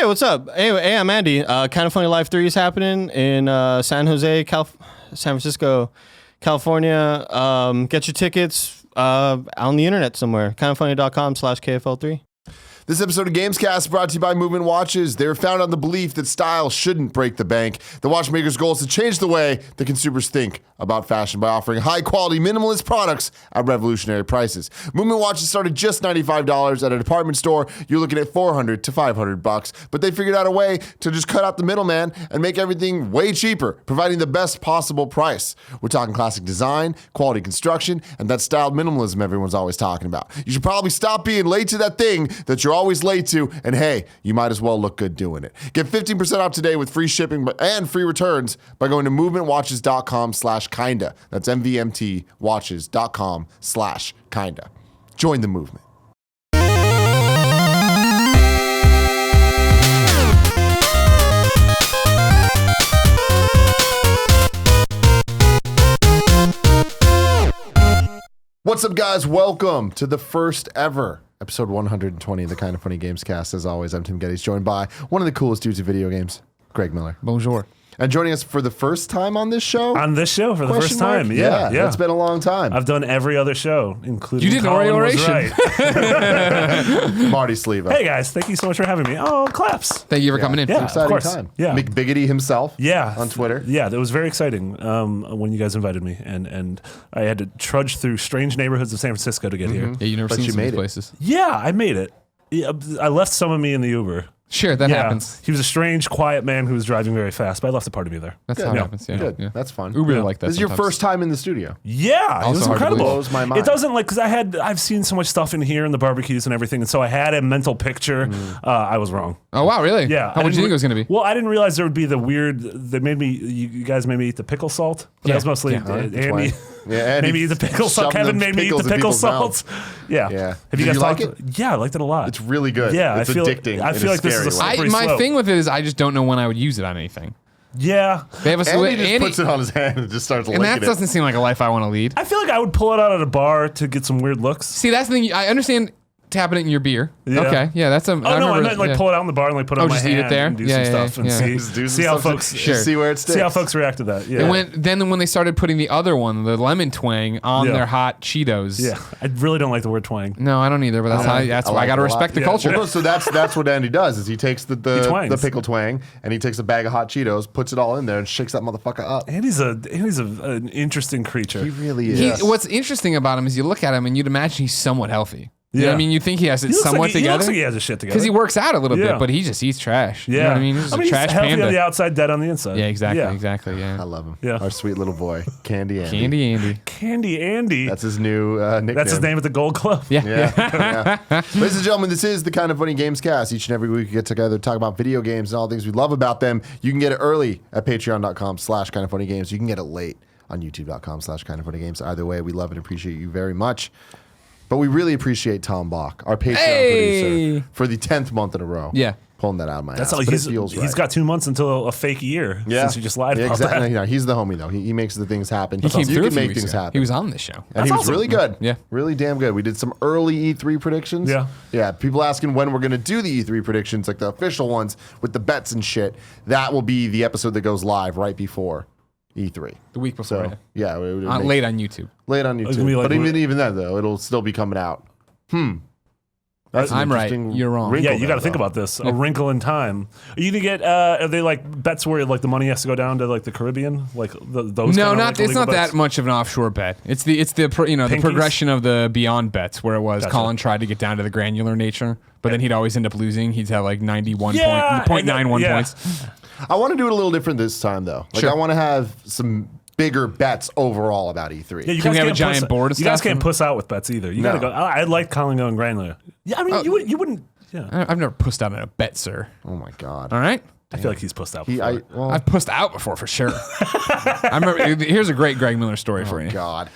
Hey, what's up? Hey, I'm Andy. Kind of Funny Live 3 is happening in San Francisco, California. Get your tickets on the internet somewhere. kindoffunny.com/KFL3. This episode of Gamescast is brought to you by Movement Watches. They're founded on the belief that style shouldn't break the bank. The watchmaker's goal is to change the way that consumers think about fashion by offering high-quality, minimalist products at revolutionary prices. Movement Watches started just $95 at a department store. You're looking at $400 to $500, but they figured out a way to just cut out the middleman and make everything way cheaper, providing the best possible price. We're talking classic design, quality construction, and that styled minimalism everyone's always talking about. You should probably stop being late to that thing that you're always late to, and hey, you might as well look good doing it. Get 15% off today with free shipping and free returns by going to movementwatches.com/kinda. That's mvmtwatches.com/kinda. Join the movement. What's up, guys? Welcome to the first ever episode 120 of the Kind of Funny Gamescast. As always, I'm Tim Gettys, joined by one of the coolest dudes in video games, Greg Miller. Bonjour. And joining us for the first time on this show? On this show for the first time, yeah. It's been a long time. I've done every other show, including You did an Colin was oration. right. Marty Sliva. Hey guys, thank you so much for having me. Oh, claps. Thank you for coming in. Yeah. Exciting of course. time. Yeah. McBiggity himself. Yeah. On Twitter. Yeah, that was very exciting when you guys invited me, and I had to trudge through strange neighborhoods of San Francisco to get here. Yeah, you never But seen you some of made these it. places. Yeah, I made it. Yeah, I left some of me in the Uber. Sure, that happens. He was a strange, quiet man who was driving very fast, but I left a part of me there. That's Good. how it Yeah. happens. Yeah, Good. yeah. That's fun. Uber like that. This is your sometimes. first time in the studio. Yeah, it Also was hard to incredible. believe. Blows my mind. It doesn't because I've seen so much stuff in here and the barbecues and everything, and so I had a mental picture. I was wrong. Oh wow, really? Yeah. How much do you think it was going to be? Well, I didn't realize there would be the weird. They made me. You guys made me eat the pickle salt. But Yeah. that was mostly Yeah. Andy. Yeah, Andy Made me eat the pickle salt. shoving Kevin them made me eat pickles the in pickle people's salt. Yeah. Yeah. Have Did you guys you like talked? Yeah, I liked it a lot. It's really good. Yeah, it's I feel. addicting. I feel like this is a scary way. slippery My slope. thing with it is I just don't know when I would use it on anything. Yeah. They have a Andy just puts it on his hand and just starts and licking that it. doesn't seem like a life I want to lead. I feel like I would pull it out at a bar to get some weird looks. See, that's the thing. I understand tapping it in your beer. Yeah. Okay, yeah, that's a. Oh no, I remember- meant like pull it out in the bar and like put it on my just hand eat it there? and do Yeah, some yeah, stuff and yeah. Just do some see how stuff to- folks Sure. See where it sticks. see how folks react to that. Yeah. And then when they started putting the other one, the lemon twang, on Yeah. their hot Cheetos. Yeah, I really don't like the word twang. No, I don't either. But that's that's why I like got to it a lot. respect the Yeah. culture. Well, no, so that's what Andy does is he takes the twangs. pickle twang and he takes a bag of hot Cheetos, puts it all in there, and shakes that motherfucker up. Andy's an interesting creature. He really is. What's interesting about him is you look at him and you'd imagine he's somewhat healthy. You know Yeah. what I mean? You think he has it He looks somewhat like he together. looks like he has his shit together. Because he works out a little Yeah. bit, but he just eats trash. Yeah, You know what I mean? He's just a trash he's healthy panda. on the outside, dead on the inside. Yeah, exactly, Yeah. exactly, I yeah. love him. Yeah. Our sweet little boy, Candy Andy. Candy Andy. Candy Andy. That's his new nickname. That's his name at the Gold Club. Yeah. Yeah. Ladies and gentlemen, this is the Kind of Funny Gamescast. Each and every week we get together to talk about video games and all the things we love about them. You can get it early at patreon.com/kindoffunnygames. You can get it late on youtube.com/kindoffunnygames. Either way, we love and appreciate you very much. But we really appreciate Tom Bach, our Patreon producer, for the 10th month in a row. Yeah. Pulling that out of my That's ass. all. But it feels right. He's got 2 months until a fake year. Yeah. Since you just lied Yeah, about exactly. that. No, he's the homie, though. He makes the things happen. He came you through a can few make weeks things ago. happen. He was on this show. And That's he was awesome. really good. Yeah. Really damn good. We did some early E3 predictions. Yeah. Yeah. People asking when we're going to do the E3 predictions, like the official ones with the bets and shit. That will be the episode that goes live right before E3. The week before. So, yeah. it would make- Late on YouTube. Late on gonna YouTube. be like- But even then, though, it'll still be coming out. That's an I'm right. interesting You're wrong. wrinkle Yeah, you got to there, think though. about this. A wrinkle in time. Are you gonna get? Are they like bets where like the money has to go down to like the Caribbean, like those? No, kinda, not like, it's illegal not bets? that much of an offshore bet. It's the the Pinkies? progression of the beyond bets where it was Gotcha. Colin tried to get down to the granular nature, but then he'd always end up losing. He'd have like 91 Yeah, point, 0.91 yeah. points. I want to do it a little different this time, though. Like, Sure. I want to have some bigger bets overall about E3. Yeah, you Can guys we have a can't giant puss- board of You guys stuff? can't puss out with bets either. You No. gotta go. I like Colin going granular. Yeah, I mean, you wouldn't. Yeah, I've never pussed out on a bet, sir. Oh, my God. All right? I feel like he's pussed out. Before. I've pussed out before for sure. I remember. Here's a great Greg Miller story for you. God.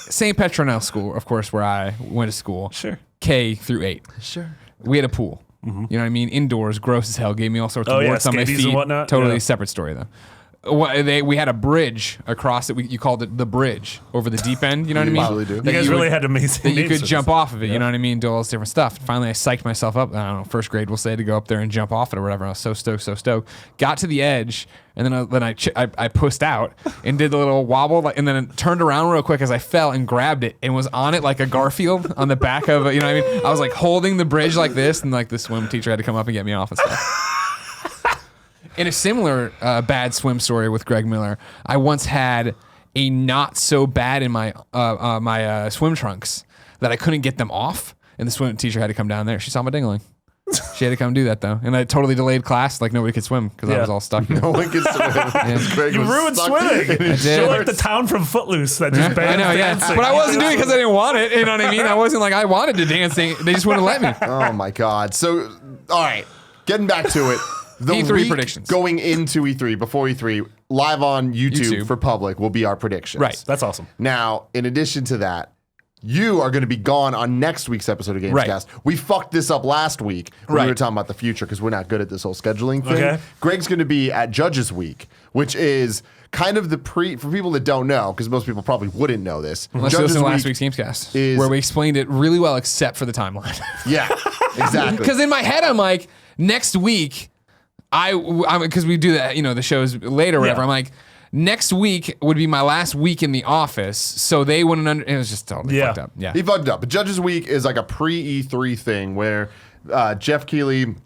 St. Petronel School, of course, where I went to school. Sure. K through 8. Sure. We had a pool. You know what I mean? Indoors, gross as hell. Gave me all sorts Oh, of yeah, warts on my scabies feet. and whatnot. Totally Yeah. separate story though. we had a bridge across it. You called it the bridge over the deep end. You know what I mean? Probably do. You guys really had amazing that you names could for jump this. off of it. You know what I mean? Do all this different stuff. Finally, I psyched myself up. I don't know, first grade, we'll say, to go up there and jump off it or whatever. I was so stoked. Got to the edge, and then I pushed out and did the little wobble, and then turned around real quick as I fell and grabbed it and was on it like a Garfield on the back of it. You know what I mean? I was like holding the bridge like this, and like the swim teacher had to come up and get me off and stuff. In a similar bad swim story with Greg Miller, I once had a not so bad in my my swim trunks that I couldn't get them off, and the swim teacher had to come down there. She saw my dingling. She had to come do that though, and I totally delayed class. Like nobody could swim because I was all stuck. No one can swim. You ruined swimming. I did. You're like the town from Footloose that just banned I know, yeah. dancing. But I wasn't doing it because I didn't want it. You know what I mean? I wasn't like I wanted to dance. They just wouldn't let me. Oh my God. So, all right, getting back to it. The E3 week predictions. going into E3, before E3, live on YouTube for public will be our predictions. Right. That's awesome. Now, in addition to that, you are going to be gone on next week's episode of Gamescast. Right. We fucked this up last week when we Right. were talking about the future because we're not good at this whole scheduling thing. Okay. Greg's going to be at Judges Week, which is kind of the for people that don't know, because most people probably wouldn't know this. Let's Judges listen to last Week week's Gamescast, is- where we explained it really well, except for the timeline. Yeah, exactly. Because in my head, I'm like, next week, because we do that, the shows later or whatever. Yeah. I'm like, next week would be my last week in the office, so they wouldn't. It was just totally fucked up. Yeah. He fucked up. But Judges Week is like a pre-E3 thing where Jeff Keighley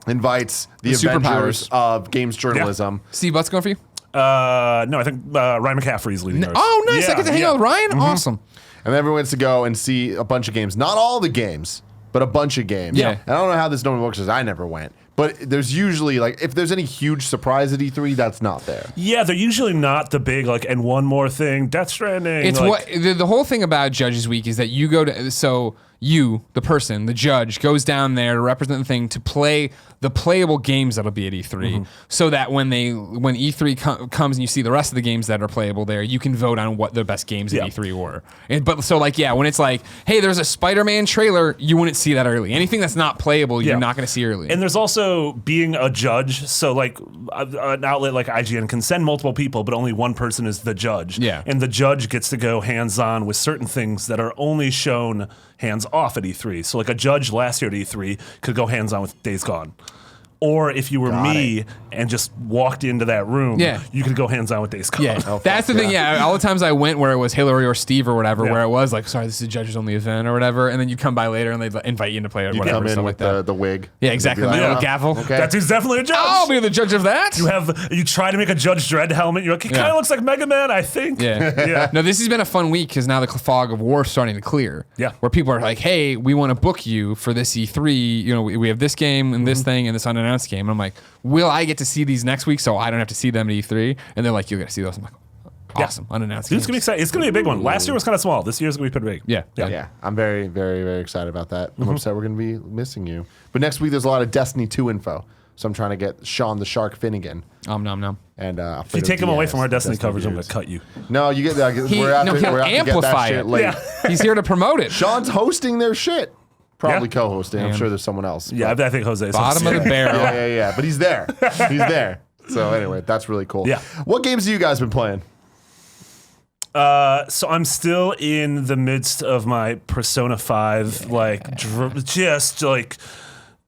invites the Avengers superpowers of games journalism. Steve, what's going for you? No, I think Ryan McCaffrey is leading ours. Oh, nice. Yeah, I get to hang out with Ryan. Awesome. And everyone gets to go and see a bunch of games. Not all the games, but a bunch of games. Yeah. And I don't know how this normally works because I never went. But there's usually, like, if there's any huge surprise at E3, that's not there. Yeah, they're usually not the big, like, and one more thing, Death Stranding. It's like, the whole thing about Judges Week is that you go to, so you, the person, the judge, goes down there to represent the thing to play the playable games that'll be at E3, so that when E3 comes and you see the rest of the games that are playable there, you can vote on what the best games at E3 were. When it's like, hey, there's a Spider-Man trailer, you wouldn't see that early. Anything that's not playable, you're not going to see early. And there's also being a judge. So, like, an outlet like IGN can send multiple people, but only one person is the judge. Yeah. And the judge gets to go hands-on with certain things that are only shown hands-off at E3. So, like, a judge last year at E3 could go hands-on with Days Gone. Or if you were me and just walked into that room, you could go hands-on with Days Gone. Yeah, that's the thing. Yeah, all the times I went where it was Hillary or Steve or whatever, where it was like, sorry, this is a judges only event or whatever, and then you come by later and they invite you in to play or You whatever. come in stuff with like that. the wig. Yeah, exactly. And The they'd be little gavel. Okay. That dude's definitely a judge. I'll be the judge of that. You try to make a Judge Dredd helmet. You're like, he kind of looks like Mega Man, I think. Yeah. No, this has been a fun week because now the fog of war is starting to clear. Yeah. Where people are like, hey, we want to book you for this E3. We have this game and this thing and this unannounced game. And I'm like, will I get to see these next week so I don't have to see them at E3? And they're like, you'll get to see those. I'm like, awesome. Unannounced Dude, it's games. going to be exciting. It's going to be a big one. Last year was kind of small. This year's going to be pretty big. Yeah. Yeah, I'm very, very, very excited about that. I'm upset we're going to be missing you. But next week, there's a lot of Destiny 2 info. So I'm trying to get Sean the Shark Finnegan. Nom nom. And If you take him away from our Destiny coverage, I'm going to cut you. No, you get that. He'll We're out to get amplify that shit it. late. Yeah. He's here to promote it. Sean's hosting their shit. Probably Yeah. co-hosting. I'm sure there's someone else. Yeah, I think Jose is Bottom of the barrel. Yeah. But he's there. He's there. So anyway, that's really cool. Yeah. What games have you guys been playing? So I'm still in the midst of my Persona 5, just like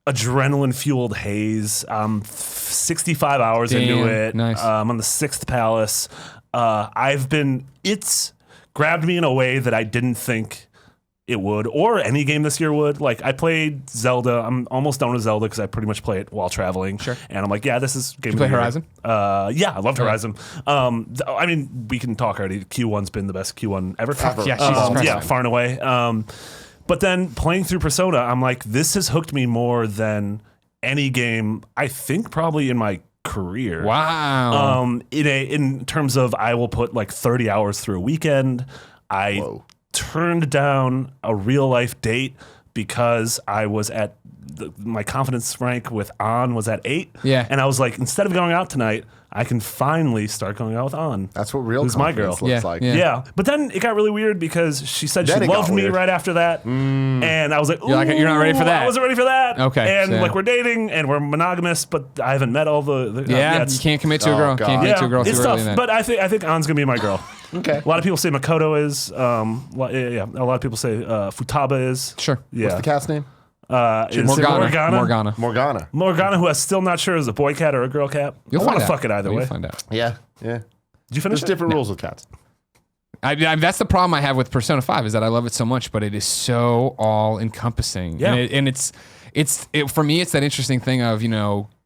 adrenaline-fueled haze. 65 hours into it. Nice. I'm on the 6th Palace. It's grabbed me in a way that I didn't think it would, or any game this year would. Like, I played Zelda. I'm almost done with Zelda because I pretty much play it while traveling. Sure. And I'm like, yeah, this is game. Did you play Horizon? Yeah, I loved Horizon. I mean, we can talk already. Q1's been the best Q1 ever. Yeah, Jesus Christ. Yeah, far and away. But then playing through Persona, I'm like, this has hooked me more than any game, I think, probably in my career. Wow. In terms of, I will put like 30 hours through a weekend. I turned down a real life date because I was at my confidence rank with On was at 8. Yeah. And I was like, instead of going out tonight, I can finally start going out with An. That's what real Who's my confidence girl. looks Yeah, like. yeah. Yeah, but then it got really weird because she said Then she it got loved me weird. right after that, and I was like, You're not ready for that. I wasn't ready for that. Okay, and so- like we're dating and we're monogamous, but I haven't met all the Yeah, it's- you can't commit to a girl. God. Can't commit yeah, to a girl too it's early tough. in that. But I think An's gonna be my girl. Okay. A lot of people say Makoto is. Yeah, a lot of people say Futaba is. Sure. Yeah. What's the cat's name? Is Morgana. Morgana. who I'm still not sure is a boy cat or a girl cat. You'll I find want out. to fuck it either You'll way. find out. Yeah. Did you finish There's it? different rules with cats. That's the problem I have with Persona 5 is that I love it so much, but it is so all encompassing. Yeah. And it's for me, it's that interesting thing of,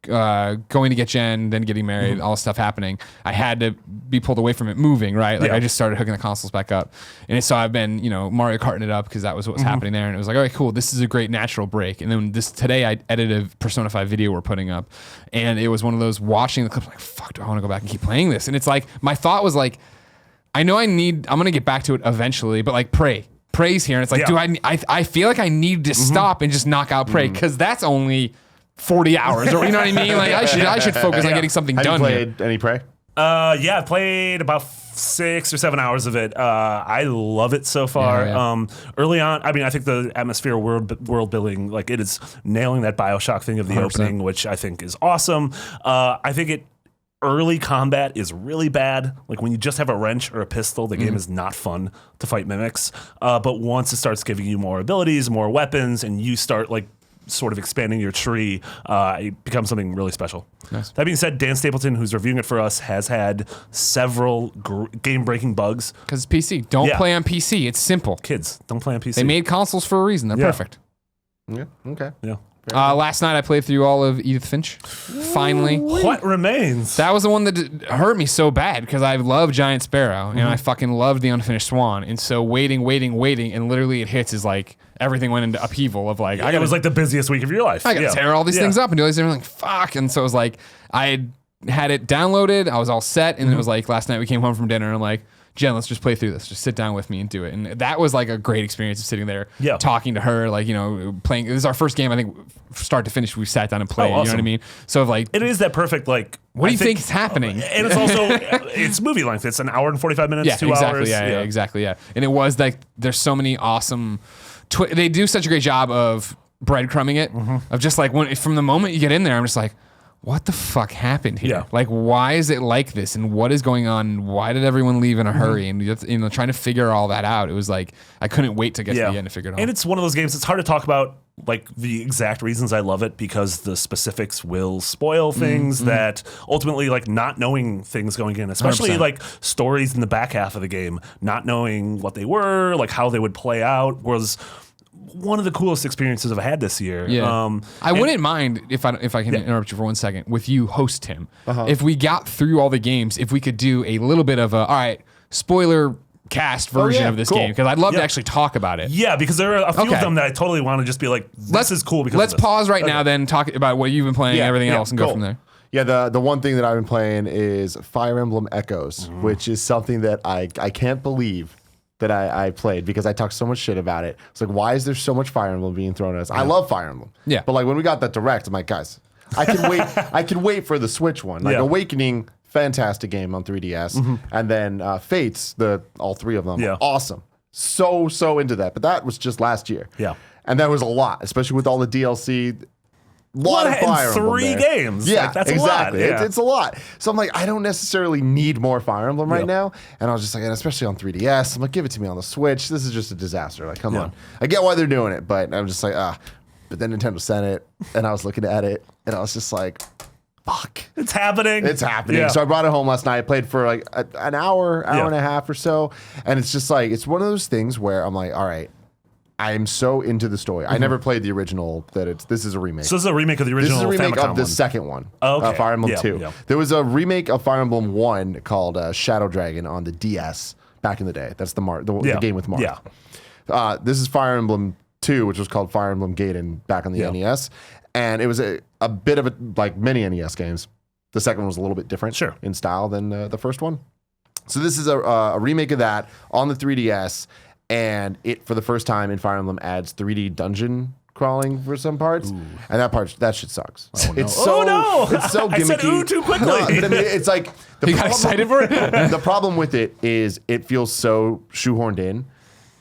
going to get Jen, then getting married, all this stuff happening. I had to be pulled away from it moving, right? Like Yeah. I just started hooking the consoles back up. And so I've been, Mario Karting it up because that was what was happening there. And it was like, all right, cool. This is a great natural break. And then today I edited a Persona 5 video we're putting up. And it was one of those watching the clips like, fuck, do I want to go back and keep playing this? And it's like, my thought was like, I know I'm going to get back to it eventually, but like Prey's here. And it's like, Yeah. I feel like I need to stop and just knock out Prey because that's only 40 hours or you know what I mean? Like I should focus on getting something Have you done here. played any Prey? Yeah, I played about 6 or 7 hours of it. I love it so far. Yeah. Early on, I mean, I think the atmosphere world building, like it is nailing that BioShock thing of the 100%. opening, which I think is awesome. I think early combat is really bad. Like when you just have a wrench or a pistol, the game is not fun to fight mimics. But once it starts giving you more abilities, more weapons, and you start like sort of expanding your tree, it becomes something really special. Nice. That being said, Dan Stapleton, who's reviewing it for us, has had several game-breaking bugs. Because it's PC. Don't Yeah. play on PC. It's simple. Kids, don't play on PC. They made consoles for a reason. They're Yeah. perfect. Yeah. Okay. yeah. Last night I played through all of Edith Finch. Finally. What remains? That was the one that hurt me so bad because I love Giant Sparrow and I fucking loved the Unfinished Swan. And so waiting, and literally it hits is like everything went into upheaval of like, it was like the busiest week of your life. I gotta tear all these things up and do all these things. Like, fuck. And so it was like, I had it downloaded. I was all set. And then it was like, last night we came home from dinner and I'm like, Jen, let's just play through this. Just sit down with me and do it. And that was like a great experience of sitting there, Yeah. talking to her, like, playing. This is our first game, I think, start to finish, we sat down and played. You know what I awesome. mean? So like, It is that perfect, like... what do I you think is happening? And it's also, it's movie length. It's an hour and 45 minutes, Yeah, 2 exactly. hours. Yeah, exactly. Yeah. And it was like, there's so many awesome, they do such a great job of breadcrumbing it, of just like, from the moment you get in there, I'm just like, what the fuck happened here? Yeah. Like, why is it like this? And what is going on? Why did everyone leave in a hurry? And trying to figure all that out. It was like, I couldn't wait to get to the end to figure it out. And it's one of those games, it's hard to talk about like the exact reasons I love it because the specifics will spoil things that ultimately, like not knowing things going in, especially 100%. like stories in the back half of the game, not knowing what they were, like how they would play out was one of the coolest experiences I've had this year. Yeah. I wouldn't mind if I can interrupt you for 1 second with you host him. If we got through all the games, if we could do a little bit of all right, spoiler cast version yeah, of this cool. game because I'd love to Yeah. actually talk about it. Yeah, because there are a few Okay. of them that I totally want to just be like, this is cool because let's of this. pause right now, then talk about what you've been playing and everything else, and go cool. from there. Yeah, the one thing that I've been playing is Fire Emblem Echoes, which is something that I can't believe that I played because I talked so much shit about it. It's like, why is there so much Fire Emblem being thrown at us? I love Fire Emblem. Yeah. But like when we got that direct, I'm like, guys, I can wait. I can wait for the Switch one. Like Yeah. Awakening, fantastic game on 3DS, and then Fates, all three of them, Yeah. awesome. So into that. But that was just last year. Yeah. And that was a lot, especially with all the DLC. Lot of in Fire Emblem 3 there. games. Yeah, Like, that's exactly. a lot. Yeah. It's a lot. So I'm like, I don't necessarily need more Fire Emblem right Yep. now. And I was just like, and especially on 3DS, I'm like, give it to me on the Switch. This is just a disaster. Like, come Yeah. on. I get why they're doing it, but I'm just like, But then Nintendo sent it, and I was looking at it, and I was just like, fuck. It's happening. It's happening. Yeah. So I brought it home last night. I played for like an hour Yeah. and a half or so. And it's just like, it's one of those things where I'm like, all right, I'm so into the story. I never played the original. This is a remake. So this is a remake of the This original is a remake Famicom of the one. second one. Oh, okay. Fire Emblem Yeah, 2. yeah. There was a remake of Fire Emblem 1 called Shadow Dragon on the DS back in the day. That's the game with Marth. Yeah. This is Fire Emblem 2, which was called Fire Emblem Gaiden back on the Yeah. NES. And it was a bit of like many NES games. The second one was a little bit different Sure. in style than the first one. So this is a remake of that on the 3DS. And it, for the first time in Fire Emblem, adds 3D dungeon crawling for some parts, and that shit sucks. It's no. it's so gimmicky. I said ooh too quickly. No, but I mean, it's like You got excited for it? The problem with it is it feels so shoehorned in,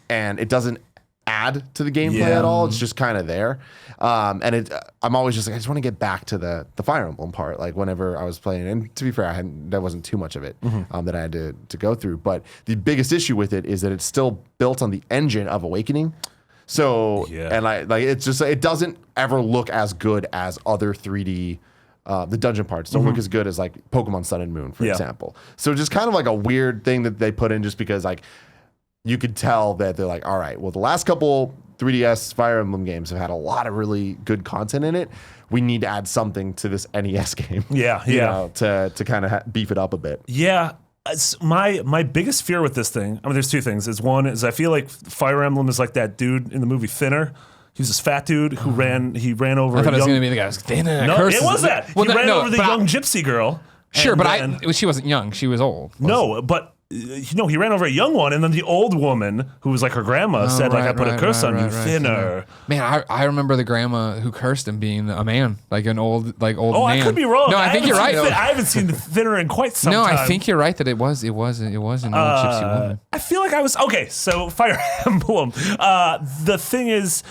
and it doesn't add to the gameplay at all. It's just kind of there, and I'm always just like, I just want to get back to the Fire Emblem part. Like whenever I was playing, and to be fair, there wasn't too much of it that I had to go through. But the biggest issue with it is that it's still built on the engine of Awakening. So and it's just it doesn't ever look as good as other 3D. The dungeon parts don't look as good as like Pokemon Sun and Moon, for example. So just kind of like a weird thing that they put in just because like you could tell that they're like, all right, well, the last couple 3DS Fire Emblem games have had a lot of really good content in it. We need to add something to this NES game. You know, to kind of beef it up a bit. Yeah. My biggest fear with this thing, I mean, there's two things. One is I feel like Fire Emblem is like that dude in the movie Thinner. He was this fat dude who ran over. I thought it was going to be the guy who's thin and No, curses. it was that. He ran over the young gypsy girl. Sure, but then, she wasn't young. She was old. No, but he ran over a young one, and then the old woman who was like her grandma said, like, I put a curse on you, Thinner. Man, I remember the grandma who cursed him being a man, like an old man. Oh, I could be wrong. No, I think you're right. I haven't seen Thinner in quite some time. No, I think you're right that it was an old gypsy woman. I feel like I was okay. So Fire Emblem. The thing is,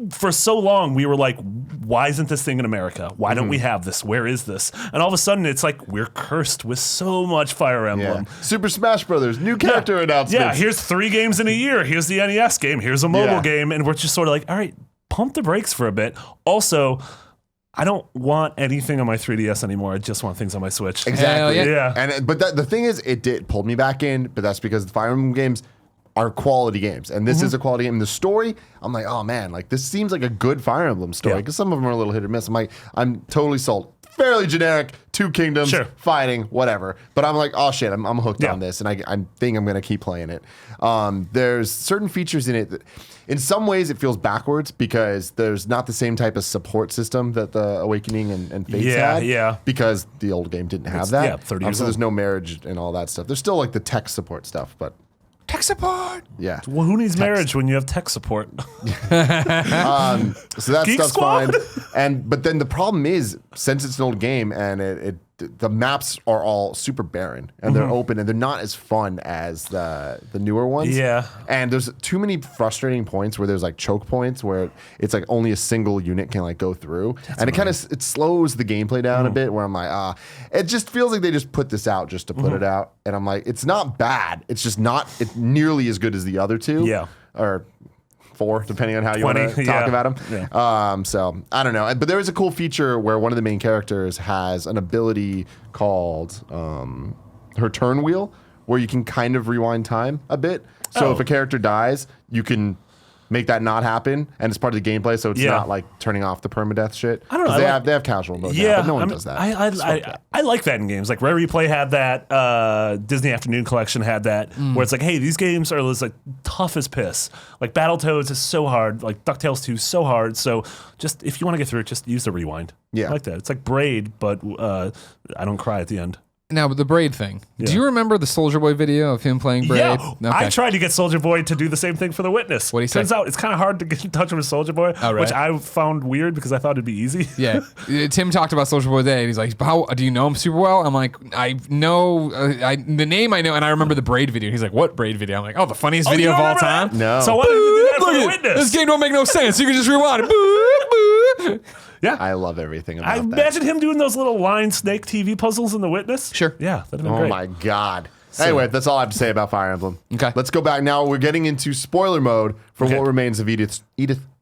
for so long we were like, why isn't this thing in America? Why don't we have this? Where is this? And all of a sudden it's like we're cursed with so much Fire Emblem. Super Smash Brothers, new character announcements. Yeah, here's 3 games in a year. Here's the NES game. Here's a mobile game. And we're just sort of like, all right, pump the brakes for a bit. Also, I don't want anything on my 3DS anymore. I just want things on my Switch. Exactly. Yeah. And but the thing is, it pulled me back in, but that's because the Fire Emblem games are quality games, and this is a quality game. The story, I'm like, oh man, like this seems like a good Fire Emblem story, because some of them are a little hit or miss. I'm like, I'm totally sold. Fairly generic, 2 kingdoms, fighting, whatever. But I'm like, oh shit, I'm hooked on this, and I think I'm gonna keep playing it. There's certain features in it that, in some ways, it feels backwards because there's not the same type of support system that the Awakening and Fates had. Because the old game didn't have that. 30 years so there's old. no marriage and all that stuff. There's still like the tech support stuff, but. Tech support. Yeah. Well, who needs marriage when you have tech support? So that Geek stuff's Squad? fine. But then the problem is, since it's an old game and the maps are all super barren and they're open and they're not as fun as the newer ones. Yeah. And there's too many frustrating points where there's like choke points where it's like only a single unit can like go through. And it slows the gameplay down a bit where I'm like, it just feels like they just put this out just to put it out. And I'm like, it's not bad. It's just not nearly as good as the other two. Yeah. Or 4, depending on how you want to talk about them. Yeah. So I don't know, but there is a cool feature where one of the main characters has an ability called her turn wheel, where you can kind of rewind time a bit. So if a character dies, you can make that not happen, and it's part of the gameplay, so it's not like turning off the permadeath shit. I don't know. They have casual mode now, but no one does that. I like that in games. Like Rare Replay had that. Disney Afternoon Collection had that, where it's like, hey, these games are like tough as piss. Like Battletoads is so hard. Like DuckTales 2 is so hard. So just if you want to get through it, just use the rewind. Yeah. I like that. It's like Braid, but I don't cry at the end. Now, but the Braid thing. Do you remember the Soldier Boy video of him playing Braid? Yeah, Okay. I tried to get Soldier Boy to do the same thing for The Witness. What'd he say? Turns out it's kind of hard to get in touch with Soldier Boy, which I found weird because I thought it'd be easy. Yeah. Tim talked about Soldier Boy today, and he's like, how do you know him super well? I'm like, I know, the name I know, and I remember the Braid video. He's like, what Braid video? I'm like, oh, the funniest video you of don't all remember time? that? No. So why did you do that for Look The at it. Witness? This game don't make no sense. You can just rewind it. Boop, boop. Yeah. I love everything about I that. imagine him doing those little line snake TV puzzles in The Witness. Sure. Yeah, that'd be Oh great. my God. Anyway, that's all I have to say about Fire Emblem. Okay. Let's go back now. We're getting into spoiler mode for what remains of Edith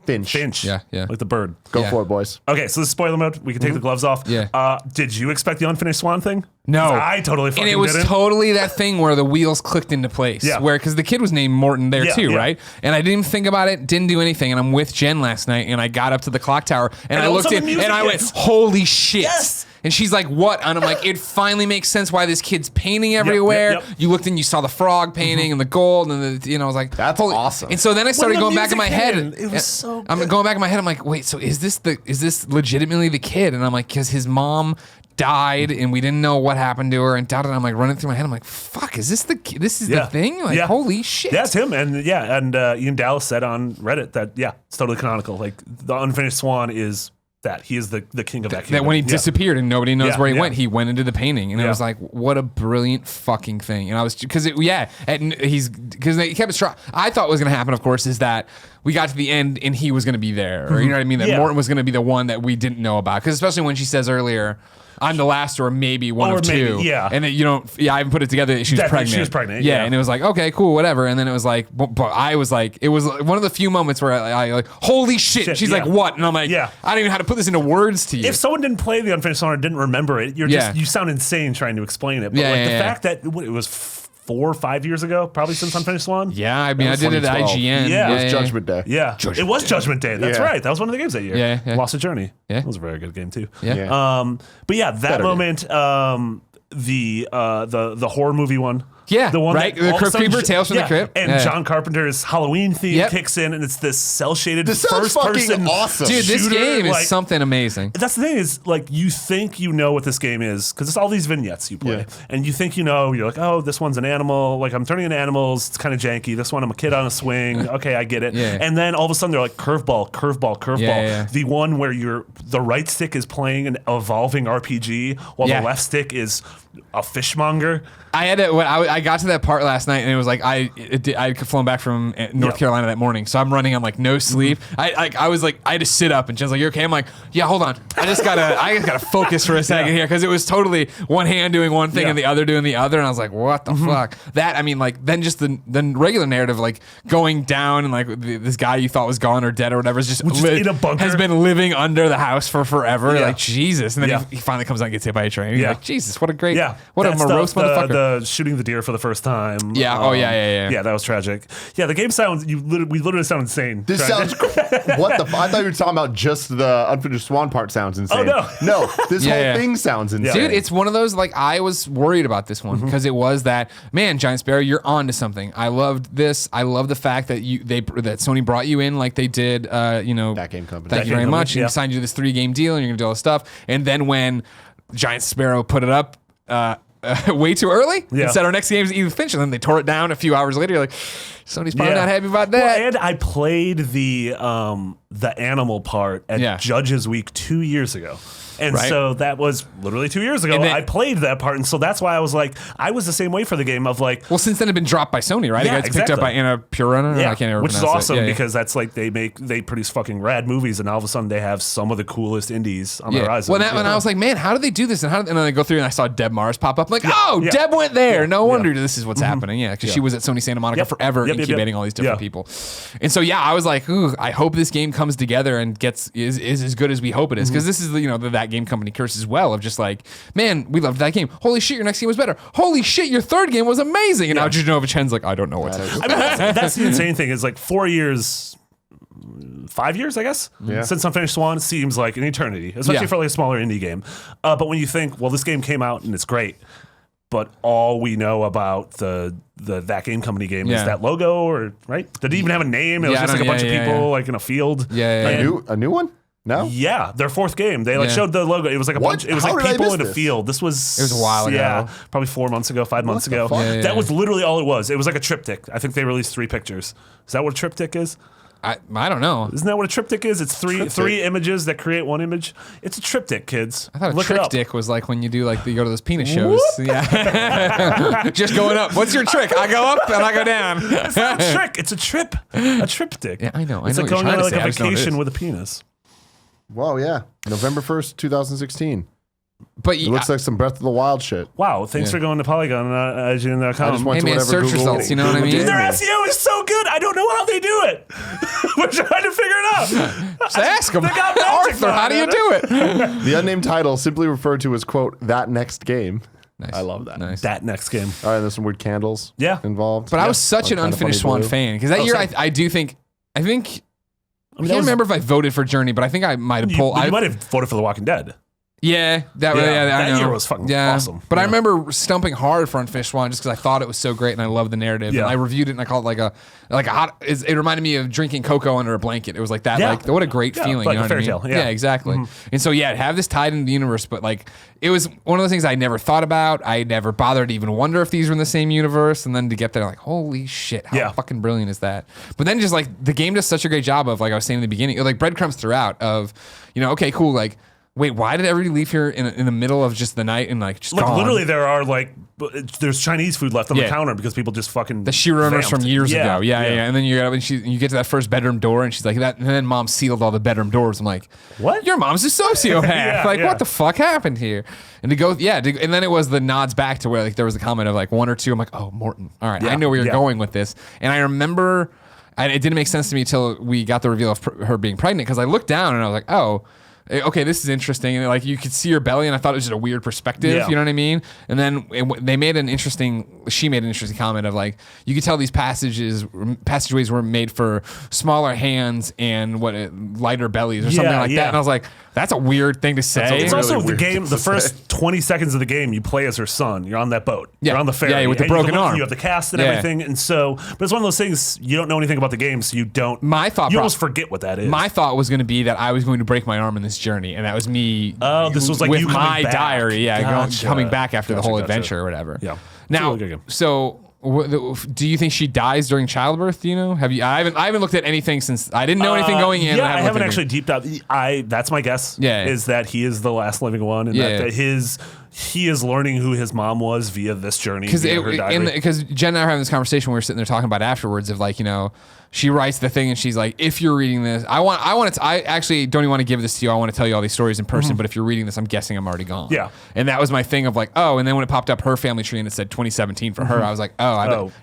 Finch. Finch. Yeah, yeah. Like the bird. Go Yeah. for it, boys. Okay, so this is spoiler mode. We can take the gloves off. Yeah. Did you expect the Unfinished Swan thing? No. I totally fucking And it was didn't. totally that thing where the wheels clicked into place. Yeah. Where, because the kid was named Morton there too, yeah. right? And I didn't even think about it, didn't do anything. And I'm with Jen last night, and I got up to the clock tower, and I all of a looked sudden in, the music and I went, hits. holy shit. Yes. And she's like, what? And I'm like, it finally makes sense why this kid's painting everywhere. yep. You looked and you saw the frog painting and the gold, and I was like, That's holy. awesome. And so then I started the going back in my music head. hit in, it was so I'm good. going back in my head. I'm like, wait, so is this legitimately the kid? And I'm like, because his mom died and we didn't know what happened to her, and I'm like running through my head. I'm like, fuck, is this the thing? Like, holy shit. Yeah, it's him. And Ian Dallas said on Reddit that, it's totally canonical. Like, the Unfinished Swan is that. He is the king of that kingdom. That when he disappeared and nobody knows where he yeah. went, he went into the painting, and it was like, what a brilliant fucking thing. And I was because they kept it strong. I thought what was going to happen, of course, is that we got to the end and he was going to be there, or you know what I mean, that Morton was going to be the one that we didn't know about. Because especially when she says earlier, I'm the last, or maybe one of two. Yeah. And then I haven't put it together. She was pregnant. She was pregnant. Yeah. And it was like, okay, cool, whatever. And then it was like, but I was like, it was one of the few moments where I like, holy shit. She's like, what? And I'm like, I don't even know how to put this into words to you. If someone didn't play the Unfinished Swan or didn't remember it, you sound insane trying to explain it. But the fact that it was 4 or 5 years ago, probably since Unfinished Swan. Yeah, I mean, I did it at IGN. Yeah. It was Judgment Day. Yeah, it was Judgment Day. That's right. That was one of the games that year. Yeah. Lost a Journey. Yeah. It was a very good game too. Yeah. But that Better moment, the horror movie one. Yeah, the one right? that The all of a Crypt sudden- Keeper, Tales from the Crypt. And John Carpenter's Halloween theme kicks in, and it's this cel-shaded first-person awesome. Dude, this shooter, game is like- something amazing. That's the thing is, like, you think you know what this game is because it's all these vignettes you play, and you think you're like, oh, this one's an animal. Like, I'm turning into animals. It's kind of janky. This one, I'm a kid on a swing. Okay, I get it. Yeah. And then all of a sudden they're like, curveball. Yeah. The one where the right stick is playing an evolving RPG while the left stick is a fishmonger. I got to that part last night, and it was like I had flown back from North Carolina that morning, so I'm running on like no sleep. I was like, I had to sit up, and Jen's like, "You okay?" I'm like, "Yeah, hold on. I just gotta focus for a second here," because it was totally one hand doing one thing and the other doing the other, and I was like, "What the fuck?" That, I mean, like, then just the regular narrative, like going down and like this guy you thought was gone or dead or whatever is just in a bunker. has been living under the house for forever. Yeah. Like, Jesus, and then he finally comes out and gets hit by a train. You're like, Jesus, what a great, what a morose motherfucker. The shooting the deer for the first time. Yeah. Yeah, that was tragic. Yeah, the game sounds. We literally sound insane. This sounds. What the? I thought you were talking about just the Unfinished Swan part. Sounds insane. Oh, no. This whole thing sounds insane. Dude, it's one of those, like, I was worried about this one because it was that, man, Giant Sparrow, you're on to something. I loved this. I love the fact that that Sony brought you in like they did. That game company. Thank you very much. And signed you to this 3-game deal, and you're gonna do all this stuff. And then when Giant Sparrow put it up. Way too early. And said our next game is even finished, and then they tore it down a few hours later. You're like, Sony's probably not happy about that. Well, and I played the animal part at Judges Week 2 years ago. And so that was literally 2 years ago. I played that part, and so that's why I was like, I was the same way for the game of like. Well, since then, it's been dropped by Sony, right? Yeah, It gets picked up by Annapurna. Yeah, I can't ever which is pronounce awesome it. because that's like they produce fucking rad movies, and all of a sudden they have some of the coolest indies on the horizon. Well, and I was like, man, how did they do this? And then I go through and I saw Deb Mars pop up. I'm like, Deb went there. No wonder this is what's happening. Yeah, because she was at Sony Santa Monica forever, incubating all these different people. And so I was like, ooh, I hope this game comes together and is as good as we hope it is, because this is the that game company curse as well of just like, man, we loved that game. Holy shit, your next game was better. Holy shit, your third game was amazing. And now Jujanovic Hen's like, I don't know what to do. I mean, that's the insane thing is like 4 years, 5 years, I guess, since Unfinished Swan seems like an eternity, especially for like a smaller indie game. But when you think, well, this game came out and it's great, but all we know about that game company game is that logo, or right? Did it even have a name? It was just like a bunch of people like in a field. A new one? No? Yeah, their fourth game. They showed the logo. It was like a bunch. It was like people in a field. This was. It was a while ago. Yeah, probably 4 months ago, 5 months ago. That was literally all it was. It was like a triptych. I think they released 3 pictures. Is that what a triptych is? I don't know. Isn't that what a triptych is? It's three images that create one image. It's a triptych, kids. I thought a triptych was like when you do like you go to those penis shows. Yeah, just going up. What's your trick? I go up and I go down. It's not a trick. It's a trip. A triptych. Yeah, I know. It's like going on like a vacation with a penis. Whoa, yeah. November 1st, 2016. But it looks like some Breath of the Wild shit. Wow, thanks for going to Polygon and IGN.com. I just went to whatever search Google results, you know what I mean? Dude, their SEO is so good. I don't know how they do it. We're trying to figure it out. Just ask them. They got magic Arthur, how do you do it? The unnamed title simply referred to as, quote, that next game. Nice. I love that. Nice. That next game. All right, there's some weird candles involved. But I was such an Unfinished Swan fan, because that year I think I can't remember if I voted for Journey, but I think I might have pulled. You might have voted for The Walking Dead. Yeah, Yeah, I that know. year was fucking awesome. But I Yeah. remember stumping hard for Unfinished Swan just because I thought it was so great and I loved the narrative. Yeah. And I reviewed it and I called it like a hot. It reminded me of drinking cocoa under a blanket. It was like that. Yeah. Like what a great Yeah, feeling. like you know a fairy what I mean? tale, yeah. exactly. And so have this tied into the universe, but like it was one of those things I never thought about. I never bothered to even wonder if these were in the same universe. And then to get there, like holy shit, how fucking brilliant is that? But then just like the game does such a great job of like I was saying in the beginning, like breadcrumbs throughout of okay, cool, like. Wait, why did everybody leave here in the middle of just the night and like just gone? Literally, there's Chinese food left on the counter because people just fucking the she remembers vamped. from years ago. Yeah. yeah. And then you get up and you get to that first bedroom door and she's like that. And then mom sealed all the bedroom doors. I'm like, What? Your mom's a sociopath. Yeah. What the fuck happened here? And and then it was the nods back to where like there was a comment of like one or two. I'm like, oh, Morton. All right, I know where you're going with this. And I remember, it didn't make sense to me until we got the reveal of her being pregnant because I looked down and I was like, oh. Okay, this is interesting. And like you could see her belly, and I thought it was just a weird perspective. Yeah. You know what I mean? And then she made an interesting comment of like you could tell these passageways were made for smaller hands and lighter bellies or something like that. And I was like, that's a weird thing to say. It's really also the weird game. to The say. first 20 seconds of the game, you play as her son. You're on that boat. Yeah. You're on the ferry. Yeah, with the and you broken can look, arm. You have the cast and Yeah. everything. And so, but it's one of those things you don't know anything about the game, so you don't. You almost forget what that is. My thought was going to be that I was going to break my arm in this journey, and that was me. Oh, this was like with you coming my back. diary. Yeah, Gotcha. coming back after the Gotcha, whole gotcha. adventure or whatever. Yeah. Now, It's a really good game. so. Do you think she dies during childbirth? Do you know? Have you? I haven't looked at anything since I didn't know anything going in. Yeah, and I haven't looked at actually deep dived. That's my guess. Yeah. Is that he is the last living one, and that he is learning who his mom was via this journey. Because Jen and I were having this conversation, we were sitting there talking about afterwards of like, she writes the thing and she's like, if you're reading this, I actually don't even want to give this to you. I want to tell you all these stories in person, but if you're reading this, I'm guessing I'm already gone. Yeah. And that was my thing of like, oh, and then when it popped up her family tree and it said 2017 for her, I was like,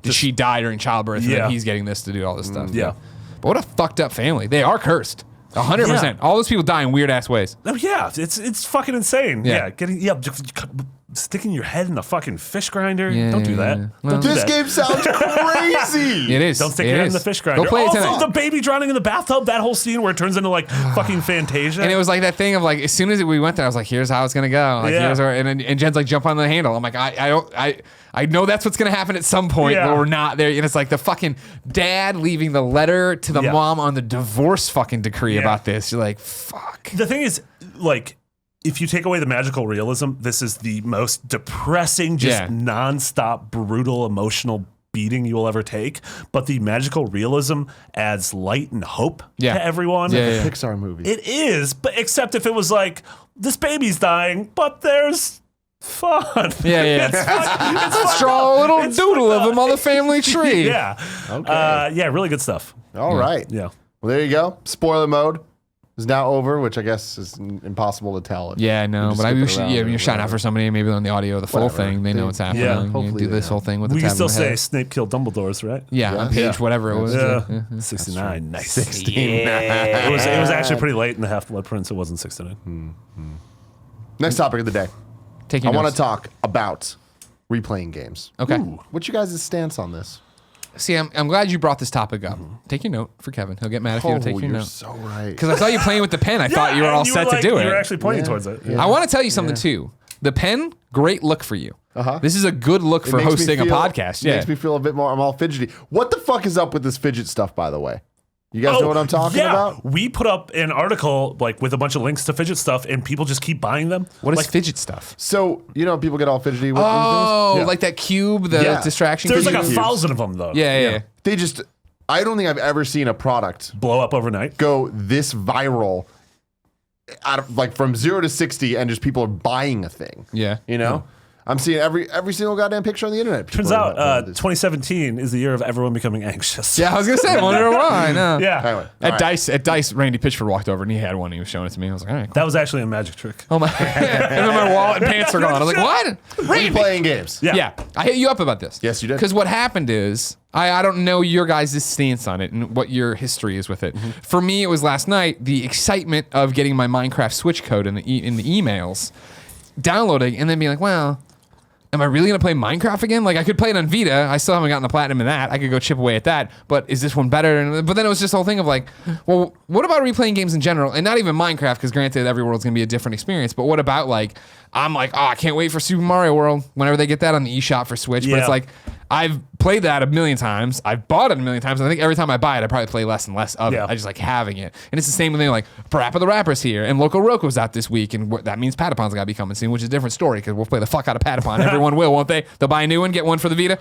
did she die during childbirth? And then he's getting this to do all this stuff. Yeah. But what a fucked up family. They are cursed. 100%. Yeah. All those people die in weird ass ways. Oh yeah, it's fucking insane. Yeah. Sticking your head in the fucking fish grinder. Yeah. Don't do that. Well, Don't do This that. game sounds crazy. It is. Don't stick It your head in is. the fish grinder. Go play it Also, tonight. the baby drowning in the bathtub. That whole scene where it turns into like fucking Fantasia. And it was like that thing of like, as soon as we went there, I was like, here's how it's gonna go. Like, Yeah. and Jen's like, jump on the handle. I'm like, I know that's what's gonna happen at some point, Yeah. but we're not there. And it's like the fucking dad leaving the letter to the Yeah. mom on the divorce fucking decree Yeah. about this. You're like, fuck. The thing is, like, if you take away the magical realism, this is the most depressing, just nonstop, brutal, emotional beating you will ever take. But the magical realism adds light and hope to everyone. It's a Pixar movie. It is, but except if it was like, this baby's dying, but there's fun. Yeah. Let's Draw a little doodle of him on the family tree. Yeah. Okay. Yeah, really good stuff. All right. Yeah. Well, there you go. Spoiler mode is now over, which I guess is impossible to tell. Yeah, I know, just but skip it should, around yeah, or when you're shouting out whatever. for somebody, maybe on the audio of the full Whatever. thing, they know what's happening. Yeah, You hopefully do they this know. whole thing with the We can tab still in the say head. Snape killed Dumbledore's, right? Yeah, on page whatever it was. Yeah. 69. Nice. 69. It was actually pretty late in the Half-Blood Prince. It wasn't 69. Next topic of the day. Take I your want notes. to talk about replaying games. Okay. What's you guys' stance on this? See, I'm glad you brought this topic up. Take your note for Kevin. He'll get mad if you don't take your you're note. so right. Because I saw you playing with the pen. I thought you were all set to do it. You were actually pointing towards it. Yeah. I want to tell you something too. The pen, great look for you. Uh-huh. This is a good look for It makes me hosting a feel- podcast. Yeah. Makes me feel a bit more, I'm all fidgety. What the fuck is up with this fidget stuff, by the way? You guys know what I'm talking about? We put up an article like with a bunch of links to fidget stuff, and people just keep buying them. What is like, fidget stuff? So, people get all fidgety with Oh, things? Yeah. like that cube, the Yeah. distraction. There's like cube? 1,000 of them though. Yeah. They just, I don't think I've ever seen a product Blow up overnight. go this viral out of, like from 0 to 60 and just people are buying a thing. Yeah. You know? I'm seeing every single goddamn picture on the internet. Turns People are out buying this. 2017 is the year of everyone becoming anxious. Yeah, I was gonna say, I wonder why. No. Yeah. Anyway, At Dice, Randy Pitchford walked over and he had one. He was showing it to me. I was like, all right, cool. That was actually a magic trick. Oh my! And then my wallet and pants are gone. I was like, what? Randy. playing games. Yeah, I hit you up about this. Yes, you did. Because what happened is, I don't know your guys' stance on it and what your history is with it. Mm-hmm. For me, it was last night, the excitement of getting my Minecraft Switch code in the emails, downloading, and then being like, well, am I really going to play Minecraft again? Like, I could play it on Vita. I still haven't gotten the platinum in that. I could go chip away at that. But is this one better? But then it was just the whole thing of like, well, what about replaying games in general? And not even Minecraft, because granted, every world's going to be a different experience. But what about like, I'm like, oh, I can't wait for Super Mario World whenever they get that on the eShop for Switch. But it's like, I've played that a million times. I've bought it a million times. And I think every time I buy it, I probably play less and less of it. I just like having it. And it's the same thing like Parappa the Rapper's here and Loco Roco's out this week. And that means Patapon's got to be coming soon, which is a different story because we'll play the fuck out of Patapon. Everyone will, won't they? They'll buy a new one, get one for the Vita.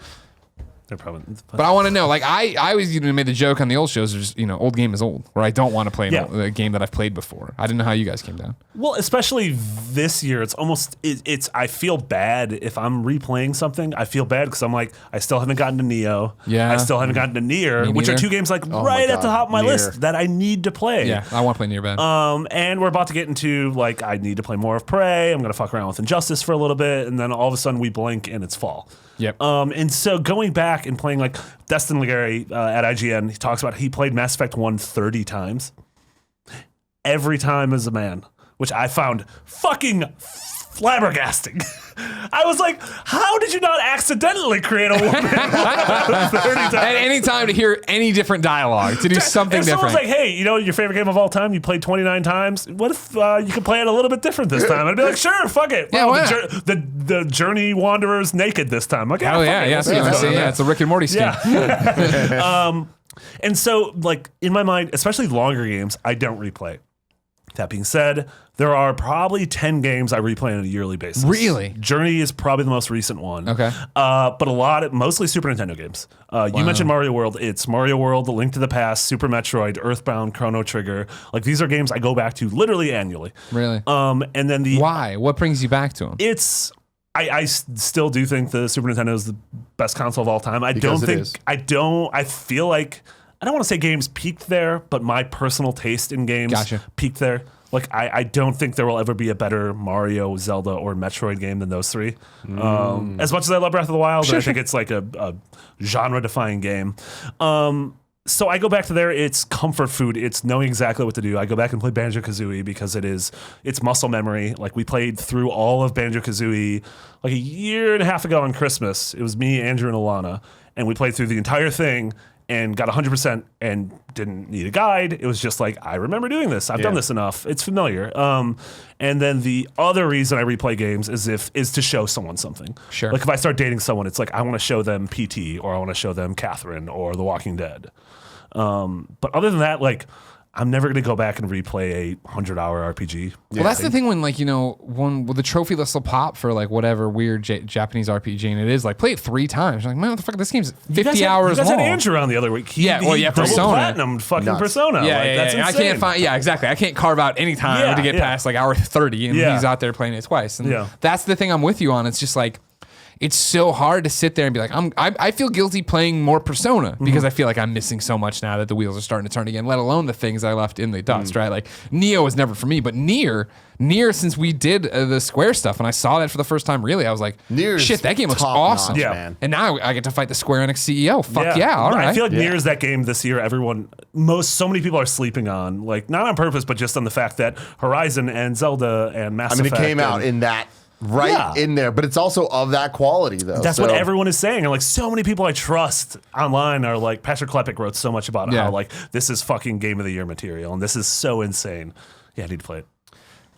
They're probably. But I want to know, like, I always made the joke on the old shows, just, old game is old, where I don't want to play a game that I've played before. I didn't know how you guys came down. Well, especially this year, it's almost, I feel bad if I'm replaying something. I feel bad because I'm like, I still haven't gotten to Neo. Yeah. I still haven't gotten to Nier, which are two games like right at the top of my list that I need to play. Yeah, I want to play Nier bad. And we're about to get into, like, I need to play more of Prey. I'm going to fuck around with Injustice for a little bit. And then all of a sudden we blink and it's fall. Yep. And so going back and playing like Destin Legary at IGN, he talks about he played Mass Effect 1 30 times. Every time as a man, which I found fucking flabbergasting. I was like, how did you not accidentally create a woman 30 times? At any time to hear any different dialogue, to do something if different. Someone's like, hey, your favorite game of all time, you played 29 times. What if you could play it a little bit different this time? I'd be like, sure, fuck it. Yeah, wow, the Journey Wanderer's naked this time. Like, oh, yeah, it's a Rick and Morty scheme. Yeah. And so, like, in my mind, especially longer games, I don't replay. That being said, there are probably 10 games I replay on a yearly basis. Really? Journey is probably the most recent one. Okay. But mostly Super Nintendo games. You mentioned Mario World. It's Mario World, The Link to the Past, Super Metroid, Earthbound, Chrono Trigger. Like, these are games I go back to literally annually. Really? And then Why? What brings you back to them? I still do think the Super Nintendo is the best console of all time. I feel like, I don't want to say games peaked there, but my personal taste in games peaked there. Like, I don't think there will ever be a better Mario, Zelda, or Metroid game than those three. As much as I love Breath of the Wild, I think it's like a genre-defying game. So I go back to there. It's comfort food. It's knowing exactly what to do. I go back and play Banjo-Kazooie because it's muscle memory. Like, we played through all of Banjo-Kazooie like a year and a half ago on Christmas. It was me, Andrew, and Alana, and we played through the entire thing and got 100% and didn't need a guide. It was just like, I remember doing this. I've done this enough. It's familiar. And then the other reason I replay games is to show someone something. Sure. Like, if I start dating someone, it's like, I want to show them PT, or I want to show them Catherine or The Walking Dead. But other than that, like, I'm never going to go back and replay a 100-hour RPG. Well, that's the thing when, like, the trophy list will pop for, like, whatever weird Japanese RPG, and it is, like, play it 3 times. You're like, man, what the fuck, this game's 50 hours long. You guys had Andrew on the other week. He Persona. Platinum fucking Persona. That's insane. I can't find, exactly. I can't carve out any time to get past, like, hour 30, and he's out there playing it twice. And that's the thing I'm with you on. It's just, like, it's so hard to sit there and be like, I feel guilty playing more Persona because I feel like I'm missing so much now that the wheels are starting to turn again, let alone the things I left in the dust, right? Like, Neo was never for me, but Nier, since we did the Square stuff and I saw that for the first time, really, I was like, shit, that game looks awesome. Man. And now I get to fight the Square Enix CEO. Fuck yeah, all right. I feel like Nier is that game this year so many people are sleeping on, like, not on purpose, but just on the fact that Horizon and Zelda and Mass Effect. It came out in that in there, but it's also of that quality, though. That's what everyone is saying. And, like, so many people I trust online are like, Patrick Klepek wrote so much about how, like, this is fucking Game of the Year material, and this is so insane. Yeah, I need to play it.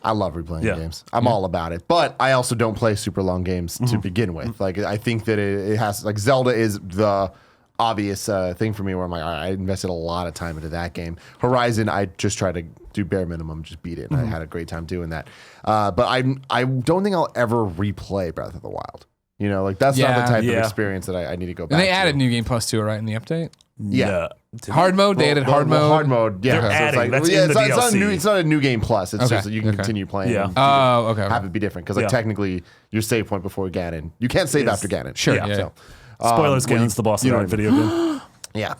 I love replaying games. I'm all about it. But I also don't play super long games to begin with. Like, I think that it has, like, Zelda is the obvious thing for me where I'm like, I invested a lot of time into that game. Horizon, I just try to do bare minimum, just beat it. And I had a great time doing that. But I don't think I'll ever replay Breath of the Wild. Like, that's not the type of experience that I need to go back to. And they added New Game Plus to it, right, in the update? Yeah. Hard mode? They added hard mode? Hard mode, yeah. They're adding. Like, That's in the DLC. It's not a New Game Plus. It's just that you can continue playing. Yeah. And have it be different. Because, like, technically, your save point before Ganon. You can't save after Ganon. Sure. Yeah. So, Spoilers, Ganon's the boss of that video game. Yeah.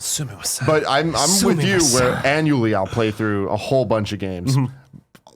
But I'm with you where annually I'll play through a whole bunch of games.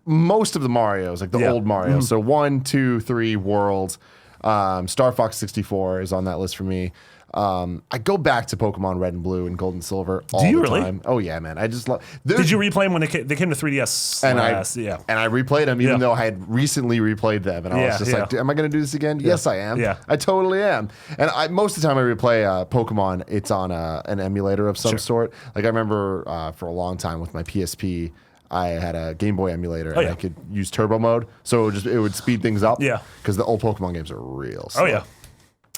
Most of the Marios, like the old Marios. So 1, 2, 3 Worlds. Star Fox 64 is on that list for me. I go back to Pokemon Red and Blue and Gold and Silver all you the really? time. Oh yeah, man. I just love. Did you replay them when they came to 3DS And last? I replayed them even Yeah. though I had recently replayed them, and I was just like, "Am I going to do this again?" Yes, I am. Yeah. I totally am. And most of the time I replay Pokemon, it's on an emulator of some sort. Like I remember for a long time with my PSP, I had a Game Boy emulator, and I could use turbo mode, so it would speed things up. Yeah. Because the old Pokemon games are real slow. Oh yeah.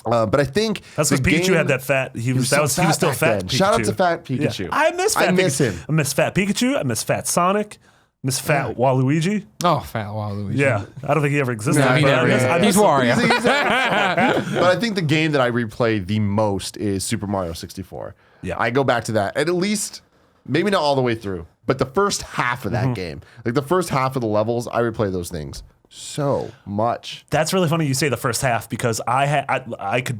But I think That's because Pikachu had that fat. He was still back fat. then. Shout out Pikachu. to Fat Pikachu. Yeah. I miss fat. I miss Pikachu. him. I miss fat Pikachu. I miss fat Sonic. Miss fat Waluigi. Oh, fat Waluigi. Yeah, I don't think he ever existed. No, he but never I miss- did. I He's miss him. Wario. But I think the game that I replay the most is Super Mario 64. Yeah. I go back to that at least, maybe not all the way through, but the first half of that game, like the first half of the levels, I replay those things so much. That's really funny you say the first half because I could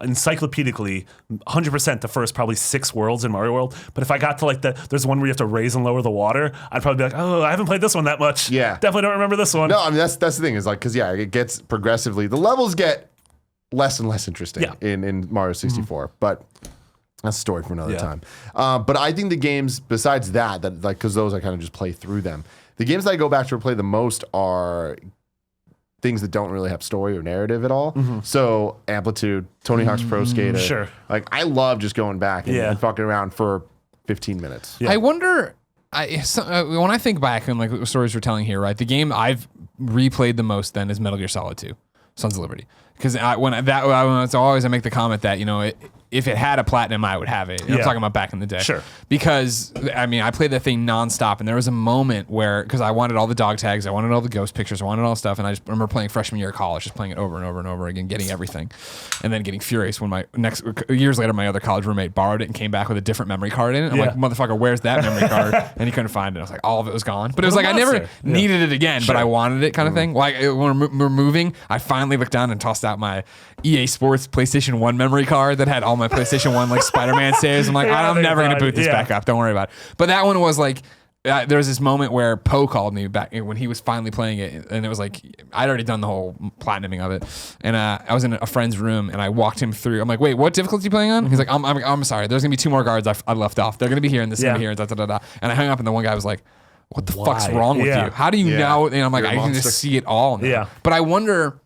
encyclopedically 100% the first probably 6 worlds in Mario World. But if I got to there's one where you have to raise and lower the water, I'd probably be like, oh, I haven't played this one that much. Yeah. Definitely don't remember this one. No, I mean, that's the thing is because it gets progressively, the levels get less and less interesting in Mario 64, but that's a story for another time. But I think the games besides that because those I kind of just play through them. The games that I go back to replay the most are things that don't really have story or narrative at all. So Amplitude, Tony Hawk's Pro Skater. Sure. Like I love just going back and fucking around for 15 minutes. Yeah. I wonder. When I think back and like the stories we're telling here, right? The game I've replayed the most then is Metal Gear Solid 2, Sons of Liberty. Because it's always I make the comment that if it had a platinum, I would have it. I'm talking about back in the day. Sure. Because I played that thing nonstop, and there was a moment where because I wanted all the dog tags, I wanted all the ghost pictures, I wanted all the stuff, and I just remember playing freshman year of college, just playing it over and over and over again, getting everything, and then getting furious when years later my other college roommate borrowed it and came back with a different memory card in it. I'm like, motherfucker, where's that memory card? And he couldn't find it. I was like, all of it was gone. But it was like I never needed it again, but I wanted it kind of thing. Like when we're moving, I finally looked down and tossed out my EA Sports PlayStation 1 memory card that had all my PlayStation 1 like Spider-Man saves. I'm like, I'm never going to boot this back up. Don't worry about it. But that one was like, there was this moment where Poe called me back when he was finally playing it. And it was like, I'd already done the whole platinuming of it. And I was in a friend's room and I walked him through. I'm like, wait, what difficulty are you playing on? He's like, I'm sorry. There's going to be 2 more guards I left off. They're going to be here and this is going to be here. Da, da, da, da. And I hung up and the one guy was like, what the fuck's wrong with you? How do you know? And I'm like, You're a I can monster. just see it all now. Yeah. But I wonder,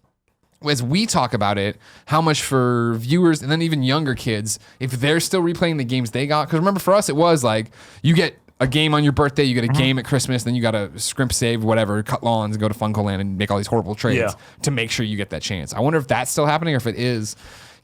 as we talk about it, how much for viewers and then even younger kids, if they're still replaying the games they got. Because remember, for us, it was like you get a game on your birthday, you get a game at Christmas, then you got to scrimp save, whatever, cut lawns, go to Funko Land and make all these horrible trades to make sure you get that chance. I wonder if that's still happening or if it is.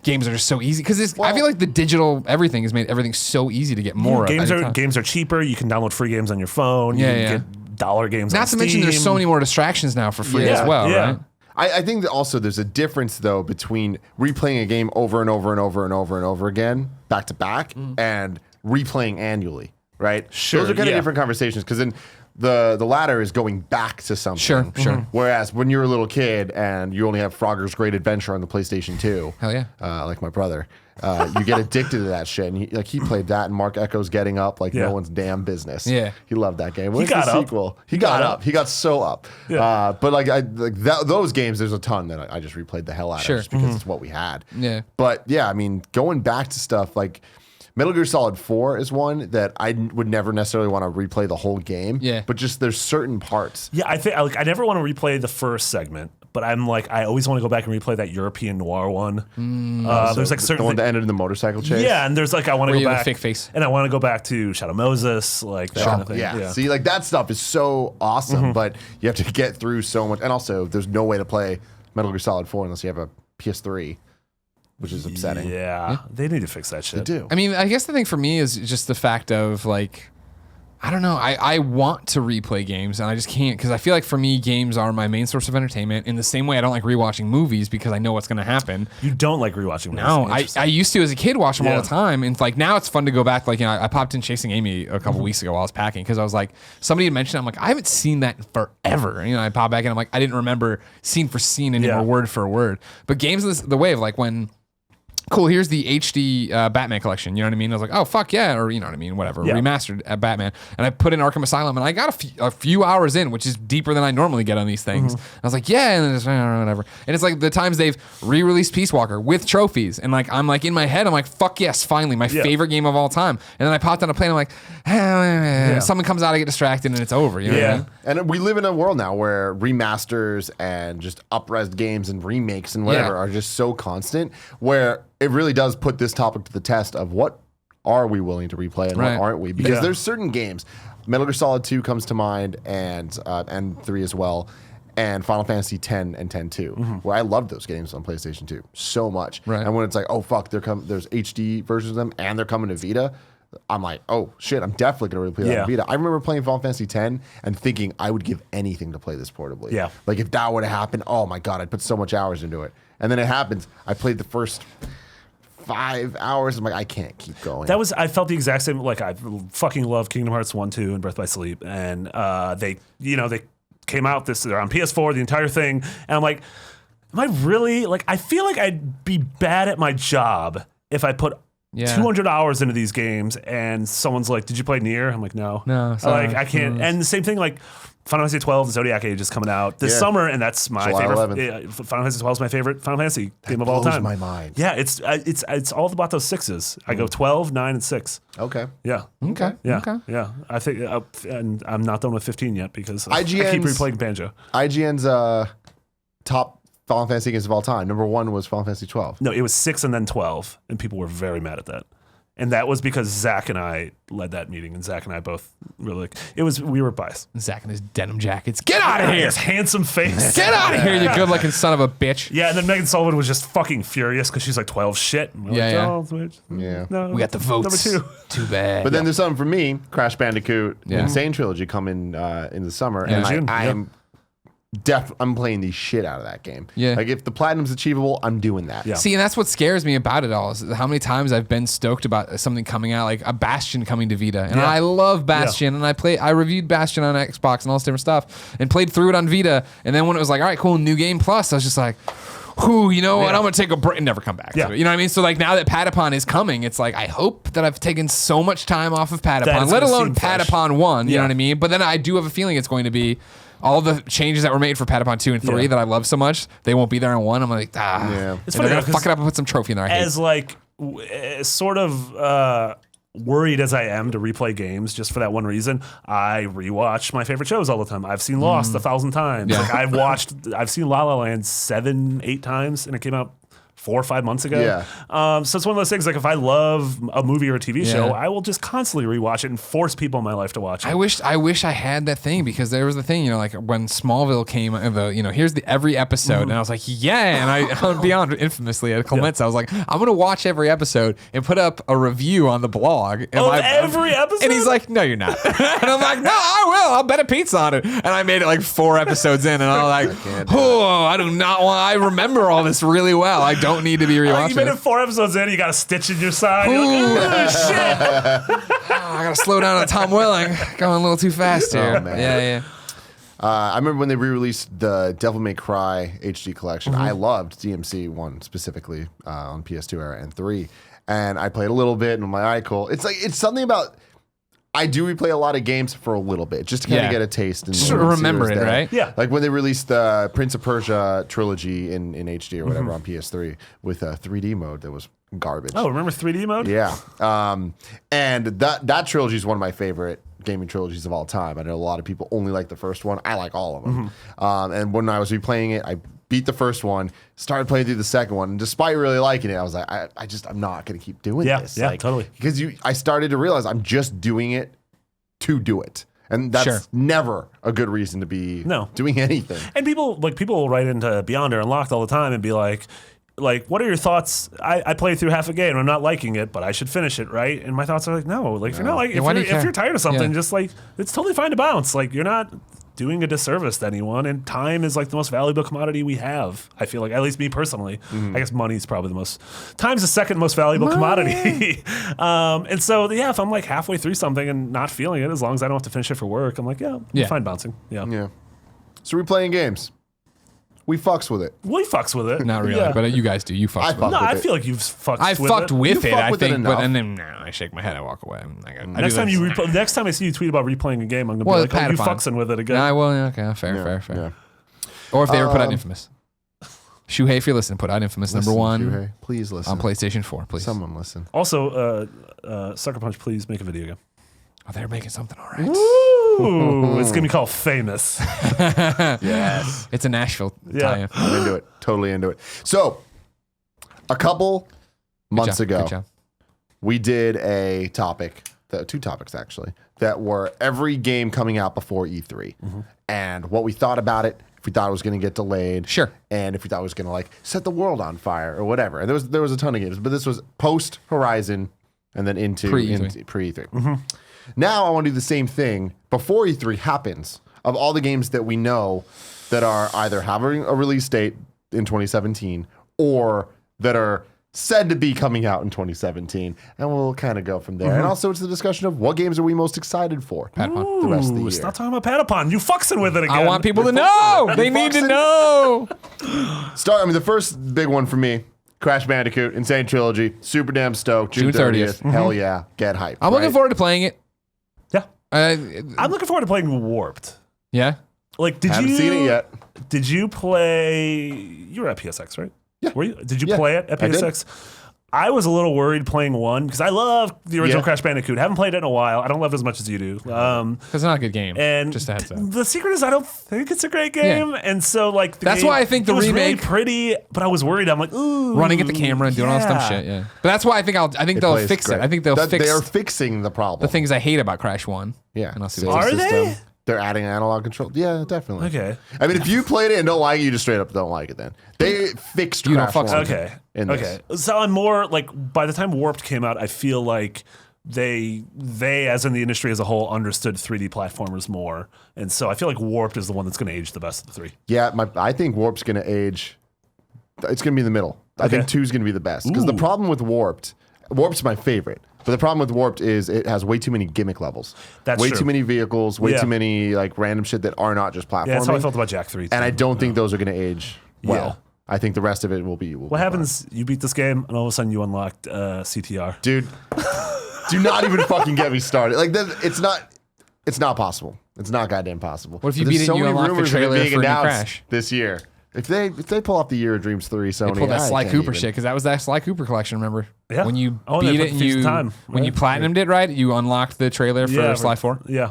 Games are just so easy because I feel like the digital everything has made everything so easy to get more. Games are cheaper. You can download free games on your phone. You can get dollar games. Not on to mention, there's Steam. so many more distractions now for free as well, right? I think that also there's a difference though between replaying a game over and over and over and over and over again, back to back, and replaying annually, right? Sure, Those are kind of different conversations because then the latter is going back to something. Sure. Whereas when you're a little kid and you only have Frogger's Great Adventure on the PlayStation 2, Hell yeah. like my brother, you get addicted to that shit. And he played that, and Mark Echo's Getting Up like no one's damn business. Yeah. He loved that game. He got the up. sequel? He got up. He got so up. Yeah. But those games, there's a ton that I just replayed the hell out of just because it's what we had. Yeah. But yeah, I mean, going back to stuff like Metal Gear Solid 4 is one that I would never necessarily want to replay the whole game. Yeah. But just there's certain parts. Yeah, I think I never want to replay the first segment, but I'm like I always want to go back and replay that European noir one. There's like The certain one that ended in the motorcycle chase. yeah, and there's like I want to Where go you have a back fake face. and I want to go back to Shadow Moses, like that kind of thing. Yeah. See, like that stuff is so awesome, but you have to get through so much. And also, there's no way to play Metal Gear Solid 4 unless you have a PS3, which is upsetting. Yeah, they need to fix that shit. They do. I mean, I guess the thing for me is just the fact of like, I don't know. I want to replay games and I just can't because I feel like for me, games are my main source of entertainment in the same way I don't like rewatching movies because I know what's going to happen. You don't like rewatching movies. No, Interesting. I used to as a kid watch them all Yeah. the time. And like now it's fun to go back. Like, I popped in Chasing Amy a couple weeks ago while I was packing because I was like, somebody had mentioned it. I'm like, I haven't seen that in forever. And, I pop back and I'm like, I didn't remember scene for scene anymore, word for word. But games is the way of like when cool, here's the HD Batman collection. You know what I mean? I was like, oh, fuck yeah. Or, you know what I mean? Whatever. Yeah. Remastered Batman. And I put in Arkham Asylum, and I got a few hours in, which is deeper than I normally get on these things. I was like, yeah, and then just, whatever. And it's like the times they've re-released Peace Walker with trophies. And like, I'm like, in my head, I'm like, fuck yes, finally, my favorite game of all time. And then I popped on a plane, I'm like, someone comes out, I get distracted, and it's over. You know what I mean? And we live in a world now where remasters and just up-res games and remakes and whatever are just so constant, where it really does put this topic to the test of what are we willing to replay and what aren't we? Because there's certain games, Metal Gear Solid 2 comes to mind, and 3 as well, and Final Fantasy 10 and 10-2, where I loved those games on PlayStation 2 so much. And when it's like, oh fuck, there's HD versions of them and they're coming to Vita, I'm like, oh shit, I'm definitely gonna replay that on Vita. I remember playing Final Fantasy 10 and thinking I would give anything to play this portably. Yeah. Like if that would have happened, oh my god, I'd put so much hours into it. And then it happens. I played the first 5 hours. I'm like, I can't keep going. I felt the exact same. Like, I fucking love Kingdom Hearts 1, 2, and Birth by Sleep. And they came out they're on PS4, the entire thing. And I'm like, am I really, like, I feel like I'd be bad at my job if I put 200 hours into these games and someone's like, did you play Nier? I'm like, no. Sorry. Like, I can't. And the same thing, like, Final Fantasy 12, Zodiac Age is coming out this summer, and that's my favorite. Final Fantasy 12 is my favorite Final Fantasy game of all time. Blows my mind. Yeah, it's all about those sixes. I go 12, 9, and 6. Okay. Yeah. Okay. Yeah. Okay. Yeah. I think, and I'm not done with 15 yet because I keep IGN's replaying Banjo. IGN's top Final Fantasy games of all time. Number 1 was Final Fantasy 12. No, it was 6 and then 12, and people were very mad at that. And that was because Zach and I led that meeting, and Zach and I both really, we were biased. Zach and his denim jackets. Get out of here! His handsome face. Get out of here, you good-looking son of a bitch. Yeah, and then Megan Sullivan was just fucking furious because she's like 12 shit. And we're Yeah. No, We got the votes. Number 2. Too bad. But then there's something for me, Crash Bandicoot, Insane Trilogy come in the summer, and I'm playing the shit out of that game. Yeah. Like if the platinum's achievable, I'm doing that. Yeah. See, and that's what scares me about it all is how many times I've been stoked about something coming out, like a Bastion coming to Vita. And I love Bastion, and I reviewed Bastion on Xbox and all this different stuff, and played through it on Vita. And then when it was like, all right, cool, new game plus, I was just like, whew, you know what? I'm gonna take a break and never come back to it. You know what I mean? So like now that Patapon is coming, it's like I hope that I've taken so much time off of Patapon, let alone Patapon 1. You know what I mean? But then I do have a feeling it's going to be all the changes that were made for Patapon 2 and 3 that I love so much, they won't be there in 1. I'm like, It's funny, funny, they're gonna fuck it up and put some trophy in there. As like, sort of worried as I am to replay games just for that one reason, I rewatch my favorite shows all the time. I've seen Lost 1,000 times. Like I've seen La La Land 7, 8 times, and it came out 4 or 5 months ago. So it's one of those things, like if I love a movie or a TV show, I will just constantly rewatch it and force people in my life to watch it. I wish I had that thing, because there was the thing, like when Smallville came, here's every episode, and I was like, and I beyond infamously at Clement's, I was like, I'm gonna watch every episode and put up a review on the blog. Every episode? And he's like, no, you're not. And I'm like, no, I will. I'll bet a pizza on it. And I made it like 4 episodes in, and I'm like, I do not want. I remember all this really well. I don't need to be rewatching. You made it 4 episodes in, you got a stitch in your side. You're like, shit. I gotta slow down on Tom Welling. Going a little too fast here. Oh, man. Yeah. I remember when they re-released the Devil May Cry HD collection. I loved DMC 1 specifically on PS2 era and 3. And I played a little bit, and I'm like, all right, cool. It's something about, I do replay a lot of games for a little bit, just to kind of get a taste. And just remember it, right? Yeah. Like when they released the Prince of Persia trilogy in HD or whatever on PS3 with a 3D mode that was garbage. Oh, remember 3D mode? Yeah. And that trilogy is one of my favorite gaming trilogies of all time. I know a lot of people only like the first one. I like all of them. And when I was replaying it, I beat the first one, started playing through the second one, and despite really liking it, I was like, I'm not going to keep doing this. Yeah, totally. Because I started to realize I'm just doing it to do it. And that's never a good reason to be doing anything. And people will write into Beyond or Unlocked all the time and be like, what are your thoughts? I played through half a game and I'm not liking it, but I should finish it, right? And my thoughts are like, no. Like, if you're not like, if you're tired of something, just like, it's totally fine to bounce. Like, you're not doing a disservice to anyone, and time is like the most valuable commodity we have. I feel like, at least me personally. I guess money's probably time's the second most valuable commodity. And so, if I'm like halfway through something and not feeling it, as long as I don't have to finish it for work, I'm like, I'm fine bouncing. Yeah. So replaying games. We fucks with it. We fucks with it. Not really, Yeah. but you guys do. You fuck with fuck it. No, with I it. feel like you've fucked I with fucked it. with You it, fuck I with it think, but enough. and then I shake my head, I walk away. Next time next time I see you tweet about replaying a game, I'm gonna be like, "Oh, you fucking with it again." Nah, well, okay, fair. Yeah. Or if they ever put out Infamous. Shuhei, if you're listening, put out Infamous Listen, number 1 Shuhei, please listen. on PlayStation 4, please. Someone listen. Also, Sucker Punch, please make a video game. Oh, they're making something all right. Ooh, it's gonna be called Famous. Yes. It's a Nashville Yeah. tie-in. I'm into it. Totally into it. So, a couple months Good ago, job. we did a topic, 2 topics actually, that were every game coming out before E3 and what we thought about it, if we thought it was going to get delayed. Sure. And if we thought it was going to like set the world on fire or whatever. And there was a ton of games, but this was post Horizon and then into Pre-E3. pre-E3. Now I want to do the same thing before E3 happens of all the games that we know that are either having a release date in 2017 or that are said to be coming out in 2017. And we'll kind of go from there. And also it's the discussion of what games are we most excited for the rest of the year. Stop talking about Patapon. You fucking with it again. I want people to know. They need to know. The first big one for me, Crash Bandicoot, Insane Trilogy, super damn stoked. June 30th. Hell yeah. Get hyped. I'm looking forward to playing it. Yeah. I'm I'm looking forward to playing Warped. Yeah. Like, did Haven't you seen it yet. Did you play? You were at PSX, right? Yeah. Were you? Did you Yeah, play it at I did. PSX? I was a little worried playing 1 because I love the original Yeah. Crash Bandicoot. Haven't played it in a while. I don't love it as much as you do. Because it's not a good game. And just a heads up. the secret is I don't think it's a great game, and so like That's why I think the it was really remake- pretty, but I was worried. I'm like, ooh, Running at the camera and doing all this dumb shit. Yeah. But that's why I think they'll plays fix great. it. I think they'll fix They are fixing the problem. the things I hate about Crash 1. Yeah. And I'll see Same what Are system. they? They're adding analog control. Yeah, definitely. Okay. I mean, if you played it and don't like it, you just straight up don't like it then. They fixed You don't Crash fuck 1 Okay. in this. Okay. So I'm more like by the time Warped came out, I feel like they as in the industry as a whole understood 3D platformers more, and so I feel like Warped is the one that's going to age the best of the 3. Yeah, I think Warp's going to age. It's going to be in the middle. I Okay. think 2's going to be the best. Because the Ooh. problem with Warp's my favorite. But the problem with Warped is it has way too many gimmick levels. That's way true. too many vehicles, way Yeah. too many like random shit that are not just platforming. Yeah, that's how I felt about Jack 3. and I don't think those are going to age well. Yeah. I think the rest of it will be. What happens? You beat this game, and all of a sudden you unlocked CTR. Dude? Do not even fucking get me started. Like it's not possible. It's not goddamn possible. What if you But beat there's it and you many unlock the rumors that are trailer being for a new announced Crash? this year? If they pull off the Year of Dreams 3, Sony, They pulled that I Sly can't Cooper even. shit because that was that Sly Cooper collection. Remember? Yeah. When you Oh, and they beat put it and the Thieves' you Time. when you platinumed it, right? You unlocked the trailer for Sly 4. Yeah.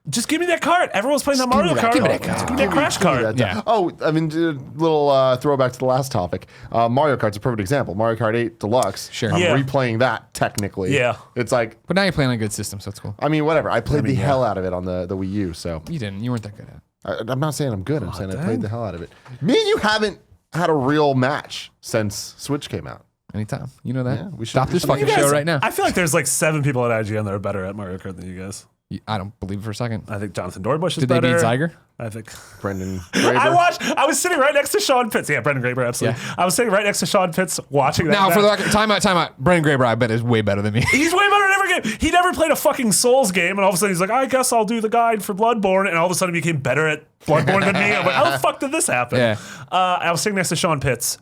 Just give me that cart. Everyone's playing that Mario Kart. Give me that Just give me that Crash Give me cart. that. Yeah. Oh, I mean, little throwback to the last topic. Mario Kart's a perfect example. Mario Kart 8 Deluxe. Sure. I'm Yeah. replaying that technically. Yeah. It's like, But now you're playing on a good system, so it's cool. I mean, whatever. I played the hell out of it on the Wii U. So You didn't. You weren't that good at it. I'm not saying I'm good. I'm saying I played the hell out of it. Me and you haven't had a real match since Switch came out. Anytime. You know that. Yeah, we should- Stop this I mean, fucking You guys- show right now. I feel like there's like 7 people at IGN that are better at Mario Kart than you guys. I don't believe it for a second. I think Jonathan Dorbush is Did they better. beat Zyger? I think. Brendan Graeber. I was sitting right next to Sean Pitts. Yeah, Brendan Graeber, absolutely. Yeah. I was sitting right next to Sean Pitts watching that. Now, match. for the record, time out. Brandon Graeber, I bet, is way better than me. He's way better than every game. He never played a fucking Souls game, and all of a sudden he's like, I guess I'll do the guide for Bloodborne, and all of a sudden he became better at Bloodborne than me. I'm like, how the fuck did this happen? Yeah. I was sitting next to Sean Pitts,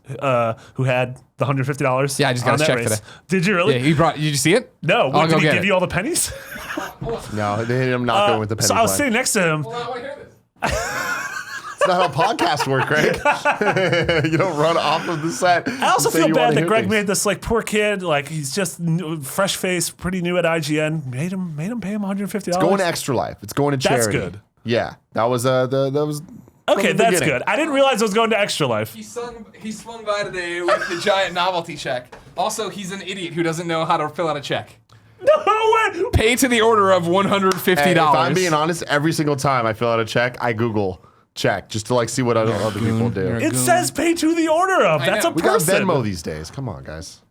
who had the $150. Yeah, I just got on his that check race. today. Did you really? Yeah, did you see it? No. I'll What, go did he get give it. you all the pennies? No, I'm not going with the penny So I was plan. sitting next to him. I want to hear this. It's not how podcasts work, Greg. You don't run off of the set. I also and say feel you bad wanna that hear Greg things. made this like poor kid, like he's just fresh faced, pretty new at IGN. Made him pay him $150. Going to Extra Life. It's going to That's charity. good. Yeah, that was that was. Okay, from the that's beginning. good. I didn't realize it was going to Extra Life. He swung by today with the giant novelty check. Also, he's an idiot who doesn't know how to fill out a check. No way. Pay to the order of $150. Hey, if I'm being honest, every single time I fill out a check, I Google check just to like see what other people do. You're a It goon. says pay to the order of. I That's know. a We got person. Venmo these days. Come on, guys.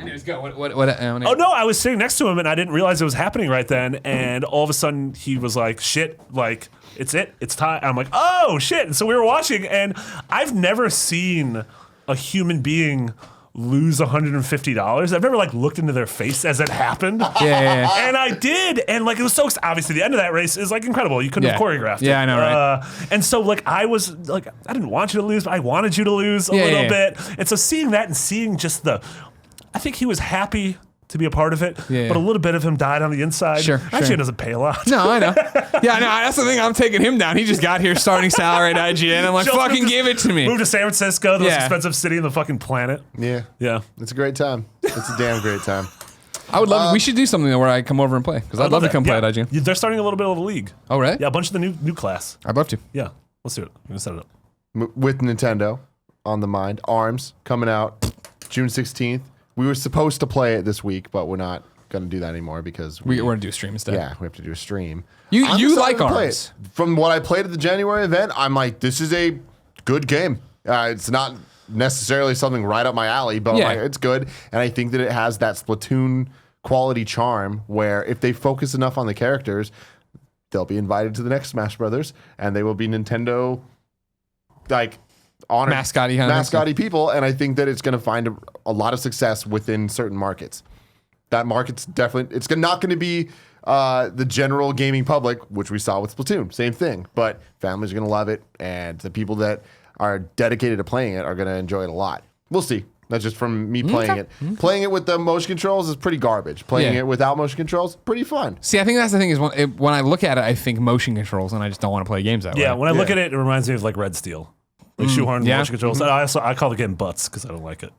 Anyways, go. What, Oh no, I was sitting next to him and I didn't realize it was happening right then. And all of a sudden he was like, shit, like, it's time. I'm like, oh shit. And so we were watching and I've never seen a human being lose $150. I've never like looked into their face as it happened. Yeah. And I did, and like it was so obviously the end of that race is like incredible. You couldn't have choreographed it. Yeah, I know, right? And so like I was like I didn't want you to lose, but I wanted you to lose a little bit. And so seeing that and seeing just I think he was happy to be a part of it, but a little bit of him died on the inside. Sure. Actually, it doesn't pay a lot. No, I know. Yeah, no, that's the thing. I'm taking him down. He just got here starting salary at IGN. I'm like, Just fucking give it to me. Move to San Francisco, the most expensive city in the fucking planet. Yeah. Yeah. It's a great time. It's a damn great time. I would love. We should do something where I come over and play because I'd love to come play at IGN. They're starting a little bit of a league. Oh, right? Yeah, a bunch of the new class. I'd love to. Yeah, let's do it. I'm gonna set it up. With Nintendo on the mind, ARMS coming out June 16th. We were supposed to play it this week, but we're not going to do that anymore because We're going to do a stream instead. Yeah, we have to do a stream. You I'm like excited to play ARMS. it. From what I played at the January event, I'm like, this is a good game. It's not necessarily something right up my alley, but Yeah. like, it's good. And I think that it has that Splatoon quality charm where if they focus enough on the characters, they'll be invited to the next Smash Brothers and they will be Nintendo like honored mascotty people. And I think that it's going to find a lot of success within certain markets. That market's definitely, it's not going to be the general gaming public, which we saw with Splatoon. Same thing. But families are going to love it. And the people that are dedicated to playing it are going to enjoy it a lot. We'll see. That's just from me playing it. Playing it with the motion controls is pretty garbage. Playing it without motion controls, pretty fun. See, I think that's the thing is when I look at it, I think motion controls, and I just don't want to play games that way. Yeah, when I look at it, it reminds me of like Red Steel. Like shoehorn motion controls. I call the game butts because I don't like it.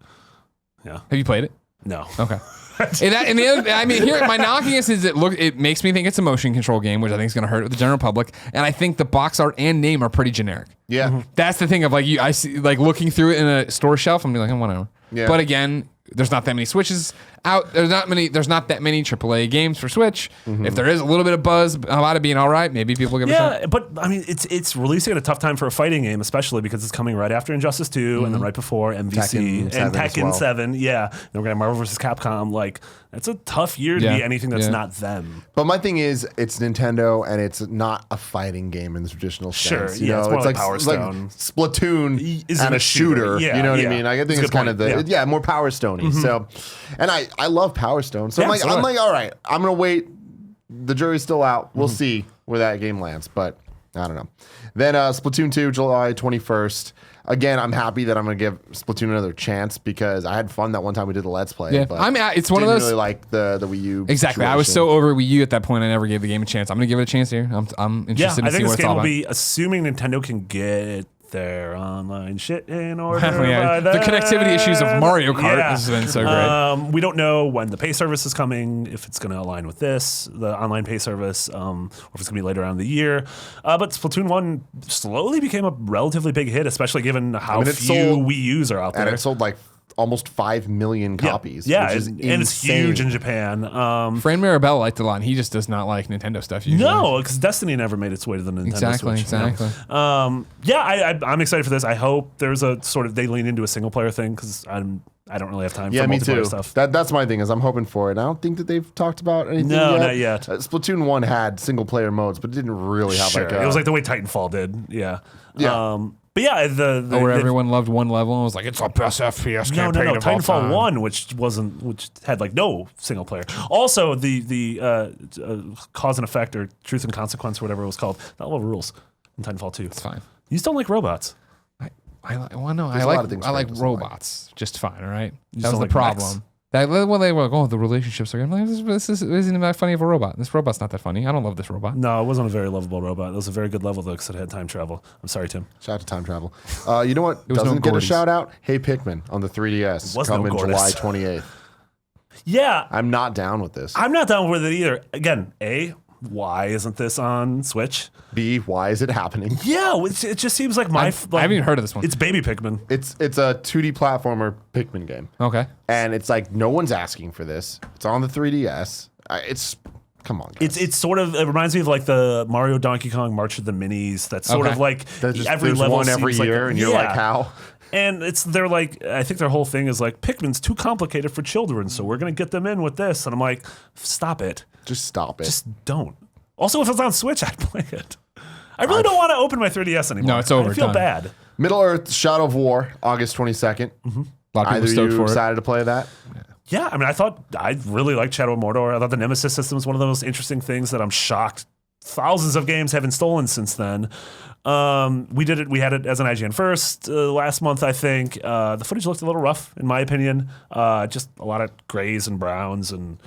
Yeah. Have you played it? No. Okay. And the other, I mean, here my knocking is it makes me think it's a motion control game, which I think is going to hurt with the general public. And I think the box art and name are pretty generic. Yeah. That's the thing of like I see like looking through it in a store shelf. I'm like, whatever. Yeah. But again, there's not that many Switches out. There's not that many AAA games for Switch. If there is a little bit of buzz about it being all right, maybe people give it a shot. Yeah, but I mean, it's releasing at a tough time for a fighting game, especially because it's coming right after Injustice 2 and then right before MVC and Tekken 7. Yeah, then we're gonna Marvel vs. Capcom. Like that's a tough year to be anything that's not them. But my thing is, it's Nintendo and it's not a fighting game in the traditional sense. You know, it's more like like Power Stone. Splatoon Is and a a shooter. shooter. You know what Yeah, I mean? Like, I think that's a it's good kind of point. the more Power Stone-y. So, and I love Power Stone. So Yeah, I'm so do I. like, all right, I'm gonna wait. The jury's still out. We'll see where that game lands, but I don't know. Then Splatoon 2, July 21st. Again, I'm happy that I'm gonna give Splatoon another chance because I had fun that one time we did the Let's Play. Yeah, but it's one of those. Didn't really like the Wii U. Exactly. I was so over Wii U at that point. I never gave the game a chance. I'm gonna give it a chance here. I'm Yeah, interested I to see think what this it's game all will about. be assuming Nintendo can get their online shit in order. Yeah, the connectivity issues of Mario Kart has been so great. We don't know when the pay service is coming, if it's going to align with this, the online pay service, or if it's going to be later on in the year. But Splatoon 1 slowly became a relatively big hit, especially given how few Wii U's are out there. And it sold like almost 5 million copies. Yeah, which is and it's huge in Japan. Fran Mirabelle liked it a lot, and he just does not like Nintendo stuff usually. No, because Destiny never made its way to the Nintendo Switch. Exactly. I'm excited for this. I hope there's a sort of they lean into a single player thing because I don't really have time for me multiplayer too. stuff. That's my thing is I'm hoping for it. I don't think that they've talked about anything No, yet. not yet. Splatoon 1 had single player modes, but it didn't really have like a... It was like the way Titanfall did. Yeah. Yeah. But yeah, where everyone loved one level and was like, it's the best FPS no, campaign of all Titanfall time. 1, which had like no single player. Also, the cause and effect or truth and consequence or whatever it was called, not all rules in Titanfall 2. It's fine. You just don't like robots. There's a lot of things I like Frank doesn't robots just fine, all right? That was don't the like problem. mechs? When they were like, oh, the relationships are good. I'm like, this isn't that funny of a robot. This robot's not that funny. I don't love this robot. No, it wasn't a very lovable robot. It was a very good level though because it had time travel. I'm sorry, Tim. Shout out to time travel. You know what was no doesn't get a Gordy's. shout out? Hey Pikmin on the 3DS was no coming Gordy's. July 28th. Yeah, I'm not down with this. I'm not down with it either. Again, why isn't this on Switch? B, why is it happening? Yeah, it just seems like I haven't even heard of this one. It's Baby Pikmin. It's a 2D platformer Pikmin game. Okay. And it's like no one's asking for this. It's on the 3DS. Come on, guys. It's sort of, it reminds me of like the Mario Donkey Kong March of the Minis. That's sort of like There's every level one every seems year, like, and you're like, how? And they're like, I think their whole thing is like, Pikmin's too complicated for children, so we're gonna get them in with this. And I'm like, stop it. Just stop it. Just don't. Also, if it's on Switch, I'd play it. I really don't want to open my 3DS anymore. No, it's over. I feel Done. bad. Middle Earth Shadow of War, August 22nd. A lot of people Either stoked you for it. excited to play that? Yeah, I mean, I really liked Shadow of Mordor. I thought the Nemesis system is one of the most interesting things that I'm shocked thousands of games haven't stolen since then. We had it as an IGN first last month, I think. The footage looked a little rough, in my opinion. Just a lot of grays and browns, and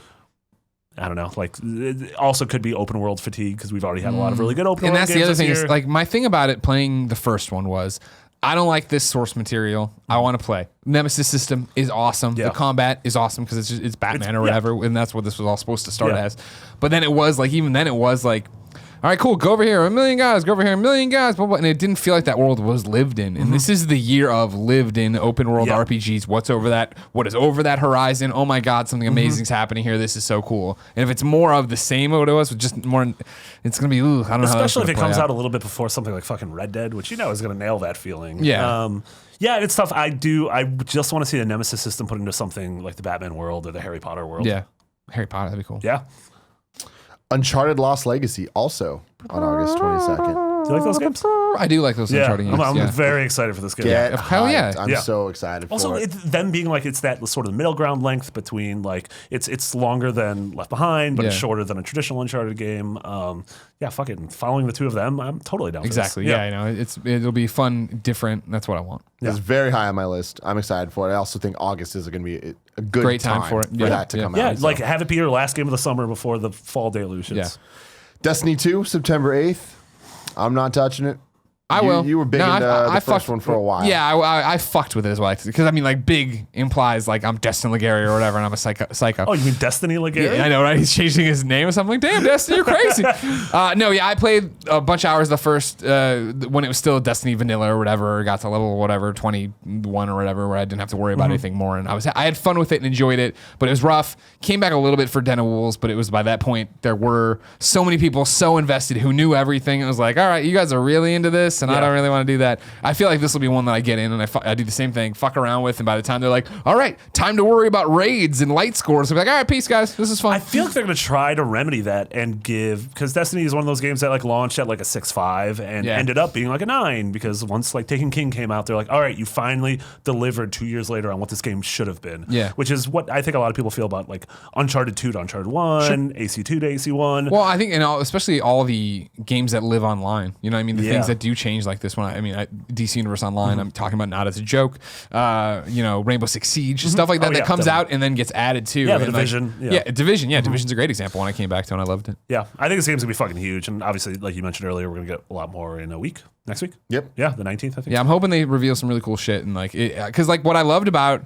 I don't know. Like, it also could be open world fatigue because we've already had a lot of really good open And world that's games the other this thing year. is, like, my thing about it playing the first one was, I don't like this source material. I want to play. Nemesis system is awesome. Yeah. The combat is awesome because it's Batman or whatever, and that's what this was all supposed to start Yeah. as. But then it was like, even then it was like, all right, cool, go over here, 1 million guys, go over here, 1 million guys, blah, blah, and it didn't feel like that world was lived in. And this is the year of lived in open world Yeah. RPGs. What's over that? What is over that horizon? Oh my God, something amazing's happening here. This is so cool. And if it's more of the same what it was, with just more, it's gonna be, I don't know how that's Especially if gonna it play comes out a little bit before something like fucking Red Dead, which is going to nail that feeling. Yeah. Yeah, it's tough. I just want to see the Nemesis system put into something like the Batman world or the Harry Potter world. Yeah, Harry Potter, that'd be cool. Yeah. Uncharted Lost Legacy also on August 22nd. Do you like those games? I do like those Uncharted games. I'm yeah. very excited for this game. Get Hell yeah. hyped. I'm Yeah. so excited Also, for it. them being like it's that sort of middle ground length between like it's longer than Left Behind, but it's Yeah. shorter than a traditional Uncharted game. Yeah, fucking following the two of them, I'm totally down. Exactly. For this. Yeah, I know. It'll be fun, different. That's what I want. It's very high on my list. I'm excited for it. I also think August is going to be a good Great time for it. Yeah, that to yeah. come Yeah, out. like have it be your last game of the summer before the fall deluge. Yeah. Destiny 2, September 8th. I'm not touching it. I will. You were big into the first fucked- one for a while. Yeah, I fucked with it as well. Because, I mean, like, big implies, like, I'm Destin Legarie or whatever, and I'm a psycho. Oh, you mean Destiny Legarie? Yeah, I know, right? He's changing his name or something. Like, damn, Destiny, you're crazy. No, yeah, I played a bunch of hours the first, when it was still Destiny Vanilla or whatever, got to level whatever, 21 or whatever, where I didn't have to worry about anything more. And I had fun with it and enjoyed it, but it was rough. Came back a little bit for Den of Wolves, but it was by that point, there were so many people so invested who knew everything. It was like, all right, you guys are really into this, and I don't really want to do that. I feel like this will be one that I get in and I do the same thing, fuck around with, and by the time they're like, all right, time to worry about raids and light scores, I'll be like, all right, peace, guys, this is fun. I feel like they're going to try to remedy that and give, because Destiny is one of those games that like launched at like a 6.5 and ended up being like a 9 because once like Taken King came out, they're like, all right, you finally delivered 2 years later on what this game should have been. Yeah. Which is what I think a lot of people feel about like Uncharted 2 to Uncharted 1, AC2 to AC1. Well, I think, especially all the games that live online, you know what I mean? The things that do change like this one. DC Universe Online, I'm talking about not as a joke, Rainbow Six Siege, stuff like that that comes out and then gets added to. Yeah, the and Division. Division. Yeah, Division's a great example when I came back to it and I loved it. Yeah, I think this game's going to be fucking huge. And obviously, like you mentioned earlier, we're going to get a lot more in a week, next week. Yep. Yeah, the 19th, I think. Yeah, I'm hoping they reveal some really cool shit and like, because like what I loved about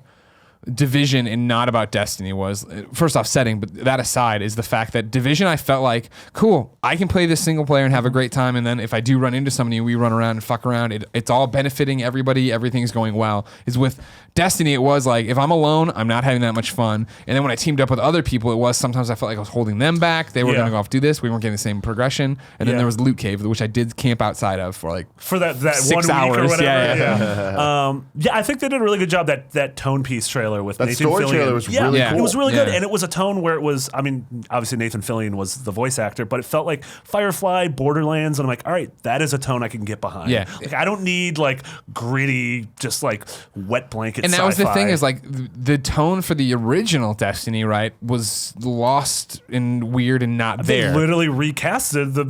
Division and not about Destiny was, first off, setting, but that aside, is the fact that Division, I felt like, cool, I can play this single player and have a great time, and then if I do run into somebody, we run around and fuck around, it's all benefiting everybody, everything's going well. Is with Destiny, it was like, if I'm alone, I'm not having that much fun, and then when I teamed up with other people, it was sometimes I felt like I was holding them back, they were going to go off do this, we weren't getting the same progression, and then there was the Loot Cave, which I did camp outside of for like for that 6 1 week or hours. whatever. Yeah. Yeah, I think they did a really good job. That tone piece trailer with That Nathan story Fillion. trailer was really Yeah. cool. It was really good, Yeah. and it was a tone where it was. I mean, obviously Nathan Fillion was the voice actor, but it felt like Firefly, Borderlands, and I'm like, all right, that is a tone I can get behind. Yeah. Like I don't need like gritty, just like wet blanket. And that was the sci-fi. thing is like the tone for the original Destiny, right, was lost and weird and not they there. literally recasted the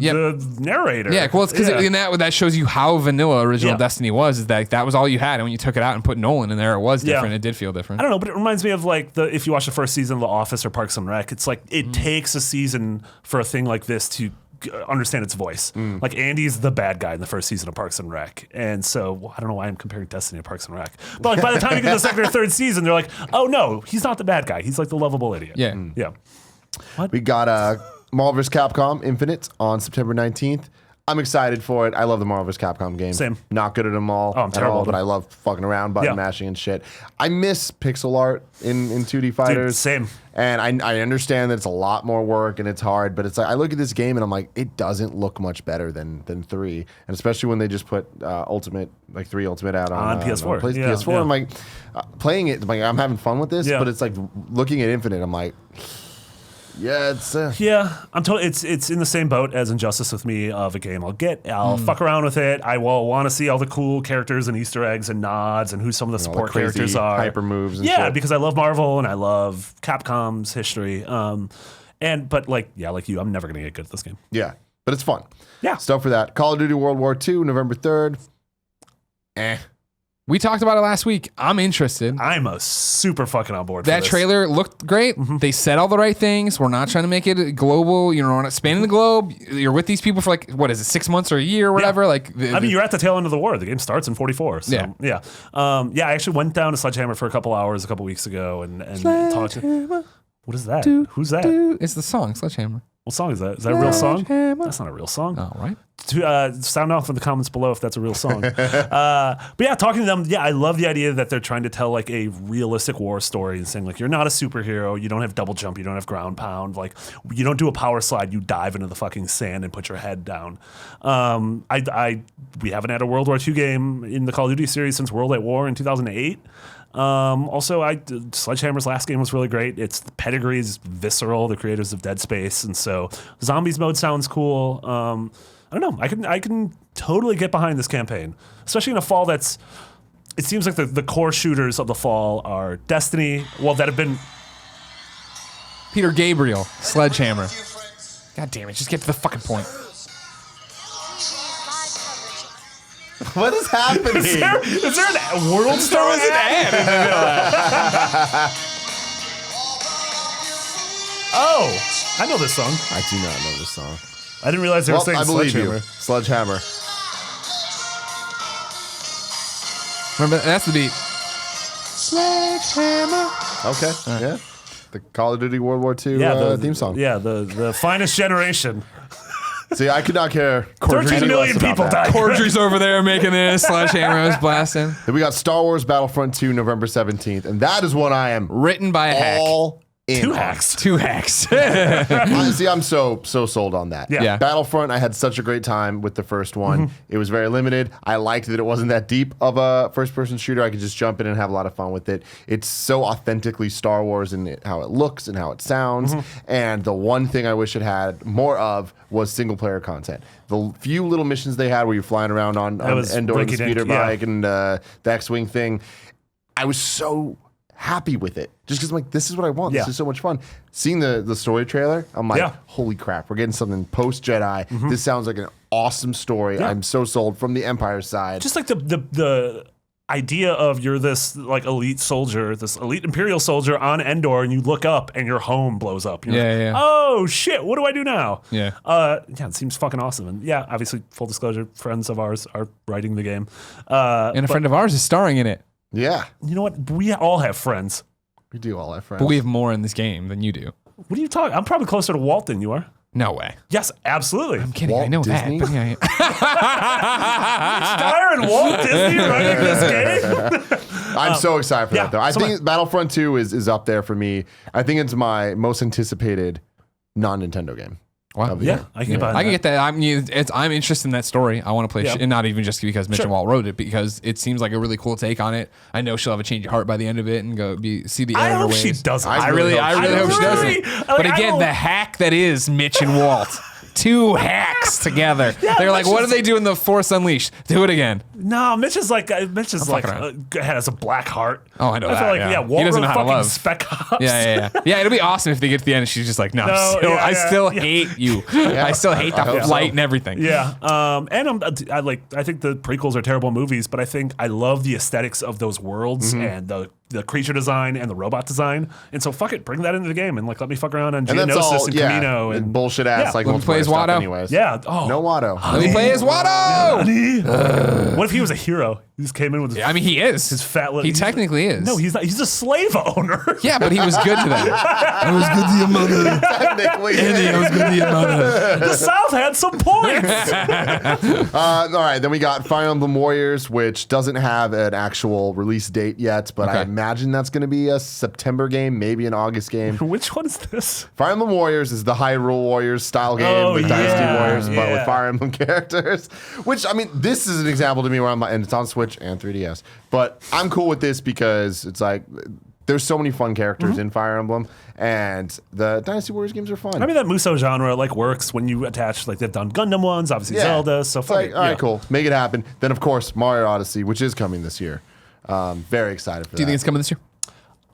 narrator. Yeah, well, it's because that shows you how vanilla original Destiny was. Is that was all you had, and when you took it out and put Nolan in there, it was different. Yeah. It did feel different. I don't know, but it reminds me of like if you watch the first season of The Office or Parks and Rec, it's like it takes a season for a thing like this to understand its voice. Like Andy's the bad guy in the first season of Parks and Rec, and so I don't know why I'm comparing Destiny to Parks and Rec, but like by the time you get to the second or third season, they're like, oh no, he's not the bad guy. He's like the lovable idiot. Yeah. Yeah. We got Marvel vs. Capcom Infinite on September 19th. I'm excited for it. I love the Marvel vs. Capcom games. Same. Not good at them all. Oh, I'm terrible at but them. I love fucking around, button mashing and shit. I miss pixel art in 2D fighters. same. And I understand that it's a lot more work and it's hard, but it's like I look at this game and I'm like, it doesn't look much better than 3. And especially when they just put Ultimate, like 3 Ultimate out on PS4. PS4. Yeah. I'm like, playing it, I'm having fun with this, Yeah. but it's like looking at Infinite, I'm like, Yeah, it's Yeah, I'm totally. It's in the same boat as Injustice with me of a game. I'll fuck around with it. I will want to see all the cool characters and Easter eggs and nods and who some of the all support the crazy characters are. hyper moves. And Yeah, shit. because I love Marvel and I love Capcom's history. But like you, I'm never gonna get good at this game. Yeah, but it's fun. Yeah. Stuff for that. Call of Duty World War II, November 3rd. We talked about it last week. I'm interested. I'm a super fucking on board. That for this. trailer looked great. They said all the right things. We're not trying to make it global. You know, we're not spanning the globe. You're with these people for like, what is it, 6 months or a year or whatever? Like, I mean, you're at the tail end of the war. The game starts in 44. So, Yeah. I actually went down to Sledgehammer for a couple hours a couple weeks ago and talked to. What is that? Who's that? It's the song Sledgehammer. What song is that? Is that a real song? Sledgehammer. That's not a real song. All right. Sound off in the comments below if that's a real song. But yeah, talking to them, I love the idea that they're trying to tell like a realistic war story and saying like you're not a superhero, you don't have double jump, you don't have ground pound, like you don't do a power slide, you dive into the fucking sand and put your head down. We haven't had a World War II game in the Call of Duty series since World at War in 2008. Sledgehammer's last game was really great. The pedigree is visceral, the creators of Dead Space, and so zombies mode sounds cool. I don't know. I can totally get behind this campaign, especially in a fall that's. It seems like the core shooters of the fall are Destiny. Well, that have been. Peter Gabriel, Sledgehammer. God damn it, just get to the fucking point. What is happening? Is there an World Star? was an ad. Oh, I know this song. I do not know this song. I didn't realize they were saying I believe Sledgehammer. you. Sledgehammer. Remember, that's the beat. Okay. Yeah. The Call of Duty World War II the theme song. Yeah, the finest generation. See, I could not care. 13 any million less about people that. died. Cordry's over there making this. Sledgehammer was blasting. Then we got Star Wars Battlefront 2, November 17th. And that is one I am Written by a hack. all in. Two on. hacks. Two hacks. Honestly, I'm so sold on that. Yeah. Battlefront, I had such a great time with the first one. It was very limited. I liked that it wasn't that deep of a first-person shooter. I could just jump in and have a lot of fun with it. It's so authentically Star Wars in how it looks and how it sounds. And the one thing I wish it had more of was single-player content. The few little missions they had where you're flying around on was Endor and the rinky-dink, speeder bike and the X-Wing thing, I was so happy with it just because I'm like, this is what I want. Yeah. This is so much fun. Seeing the story trailer, I'm like, Yeah. holy crap, we're getting something post Jedi. This sounds like an awesome story. Yeah. I'm so sold from the Empire side. Just like the idea of you're this like elite soldier, this elite Imperial soldier on Endor, and you look up and your home blows up. You're Yeah, like, yeah. Oh shit, what do I do now? Yeah. It seems fucking awesome. And yeah, obviously, full disclosure, friends of ours are writing the game. And a friend of ours is starring in it. Yeah, You know what? We all have friends. we do all have friends. But we have more in this game than you do. What are you talking? I'm probably closer to Walt than you are. No way. Yes, absolutely. I'm kidding. Walt I know Disney? that. But yeah. Dyer and Walt Disney writing this game. I'm so excited for yeah, that, though. I so think Battlefront 2 is up there for me. I think it's my most anticipated non-Nintendo game. Wow. of the Yeah, year. I can get behind I can that. get that. I'm interested in that story. I want to play, Yeah. and not even just because Mitch Sure. and Walt wrote it, because it seems like a really cool take on it. I know she'll have a change of heart by the end of it and see the I editor hope ways. she doesn't. I I really hope she doesn't. really- But I again, don't- the hack that is Mitch and Walt. Two hacks together. They're like, Mitch what do is- they do in the Force Unleashed? Do it again. No, Mitch is like fucking around. has a black heart. Oh, I know I that, feel like yeah. Walt He doesn't wrote know how to fucking love. Spec Ops. Yeah. It'll be awesome if they get to the end and she's just like, no, No, I still yeah. hate you. I still hate the hope flight so. and everything. Yeah, and I think the prequels are terrible movies, but I think I love the aesthetics of those worlds and the creature design and the robot design, and so fuck it, bring that into the game and like let me fuck around on And that's Geonosis all, and yeah, Camino and and bullshit ass Yeah. like Let me play multiplayer as stuff Watto. anyways. yeah. Oh, No Watto. Let me play as Watto. what if he was a hero? He just came in with his, I mean, he is. his fat. He technically is. No, he's not. He's a slave owner. Yeah, but he was good to them. I was good to your mother. Technically. I was good to your mother. The South had some points. All right, then we got Fire Emblem Warriors, which doesn't have an actual release date yet, but I Okay. imagine that's going to be a September game, maybe an August game. Which one is this? Fire Emblem Warriors is the Hyrule Warriors style game Oh, with Dynasty yeah, Warriors, but with yeah. Fire Emblem characters. Which, I mean, this is an example to me where I'm like, and it's on Switch and 3DS. But I'm cool with this because it's like There's so many fun characters in Fire Emblem, and the Dynasty Warriors games are fun. I mean, that Musou genre works when you attach, they've done Gundam ones, obviously Zelda, so it's fuck like, it. all right, cool. Make it happen. Then, of course, Mario Odyssey, which is coming this year. Very excited for that. Do you think it's coming this year?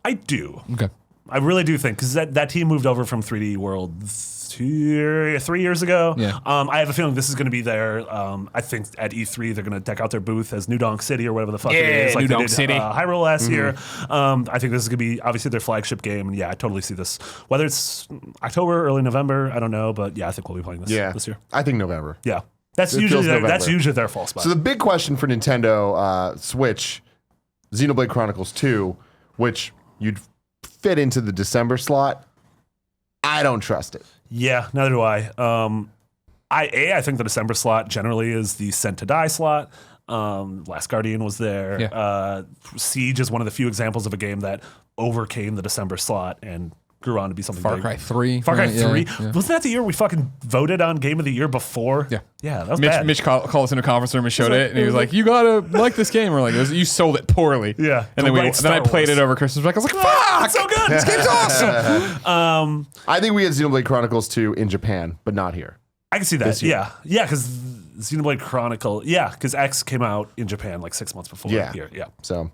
I do. Okay. I really do think, because that team moved over from 3D World 3 years ago. Yeah. I have a feeling this is going to be there. I think at E3 they're going to deck out their booth as New Donk City or whatever the fuck it is. New they Donk did, City. Hyrule last year. I think this is going to be obviously their flagship game. And yeah, I totally see this. Whether it's October, early November, I don't know. But yeah, I think we'll be playing this this year. I think November. Yeah. That's It usually feels November. their false spot. So the big question for Nintendo Switch, Xenoblade Chronicles 2, which you'd fit into the December slot, I don't trust it. Yeah, neither do I. I think the December slot generally is the Sent to Die slot. Last Guardian was there. Yeah. Siege is one of the few examples of a game that overcame the December slot and grew on to be something Far big. Cry 3. Far Cry yeah, 3. yeah. Wasn't that the year we fucking voted on Game of the Year before? Yeah. Yeah, that was bad. Mitch called us in a conference room and showed like- it, and he was like, "You gotta like this game." We're like, "You sold it poorly." Yeah. and Don't then like then I Star played Wars. it over Christmas break. I was like, "Fuck, It's so good. this game's awesome." I think we had Xenoblade Chronicles 2 in Japan, but not here. I can see that. This year. Yeah, because Xenoblade Chronicle. Yeah, because X came out in Japan 6 months before Yeah. here. Yeah. So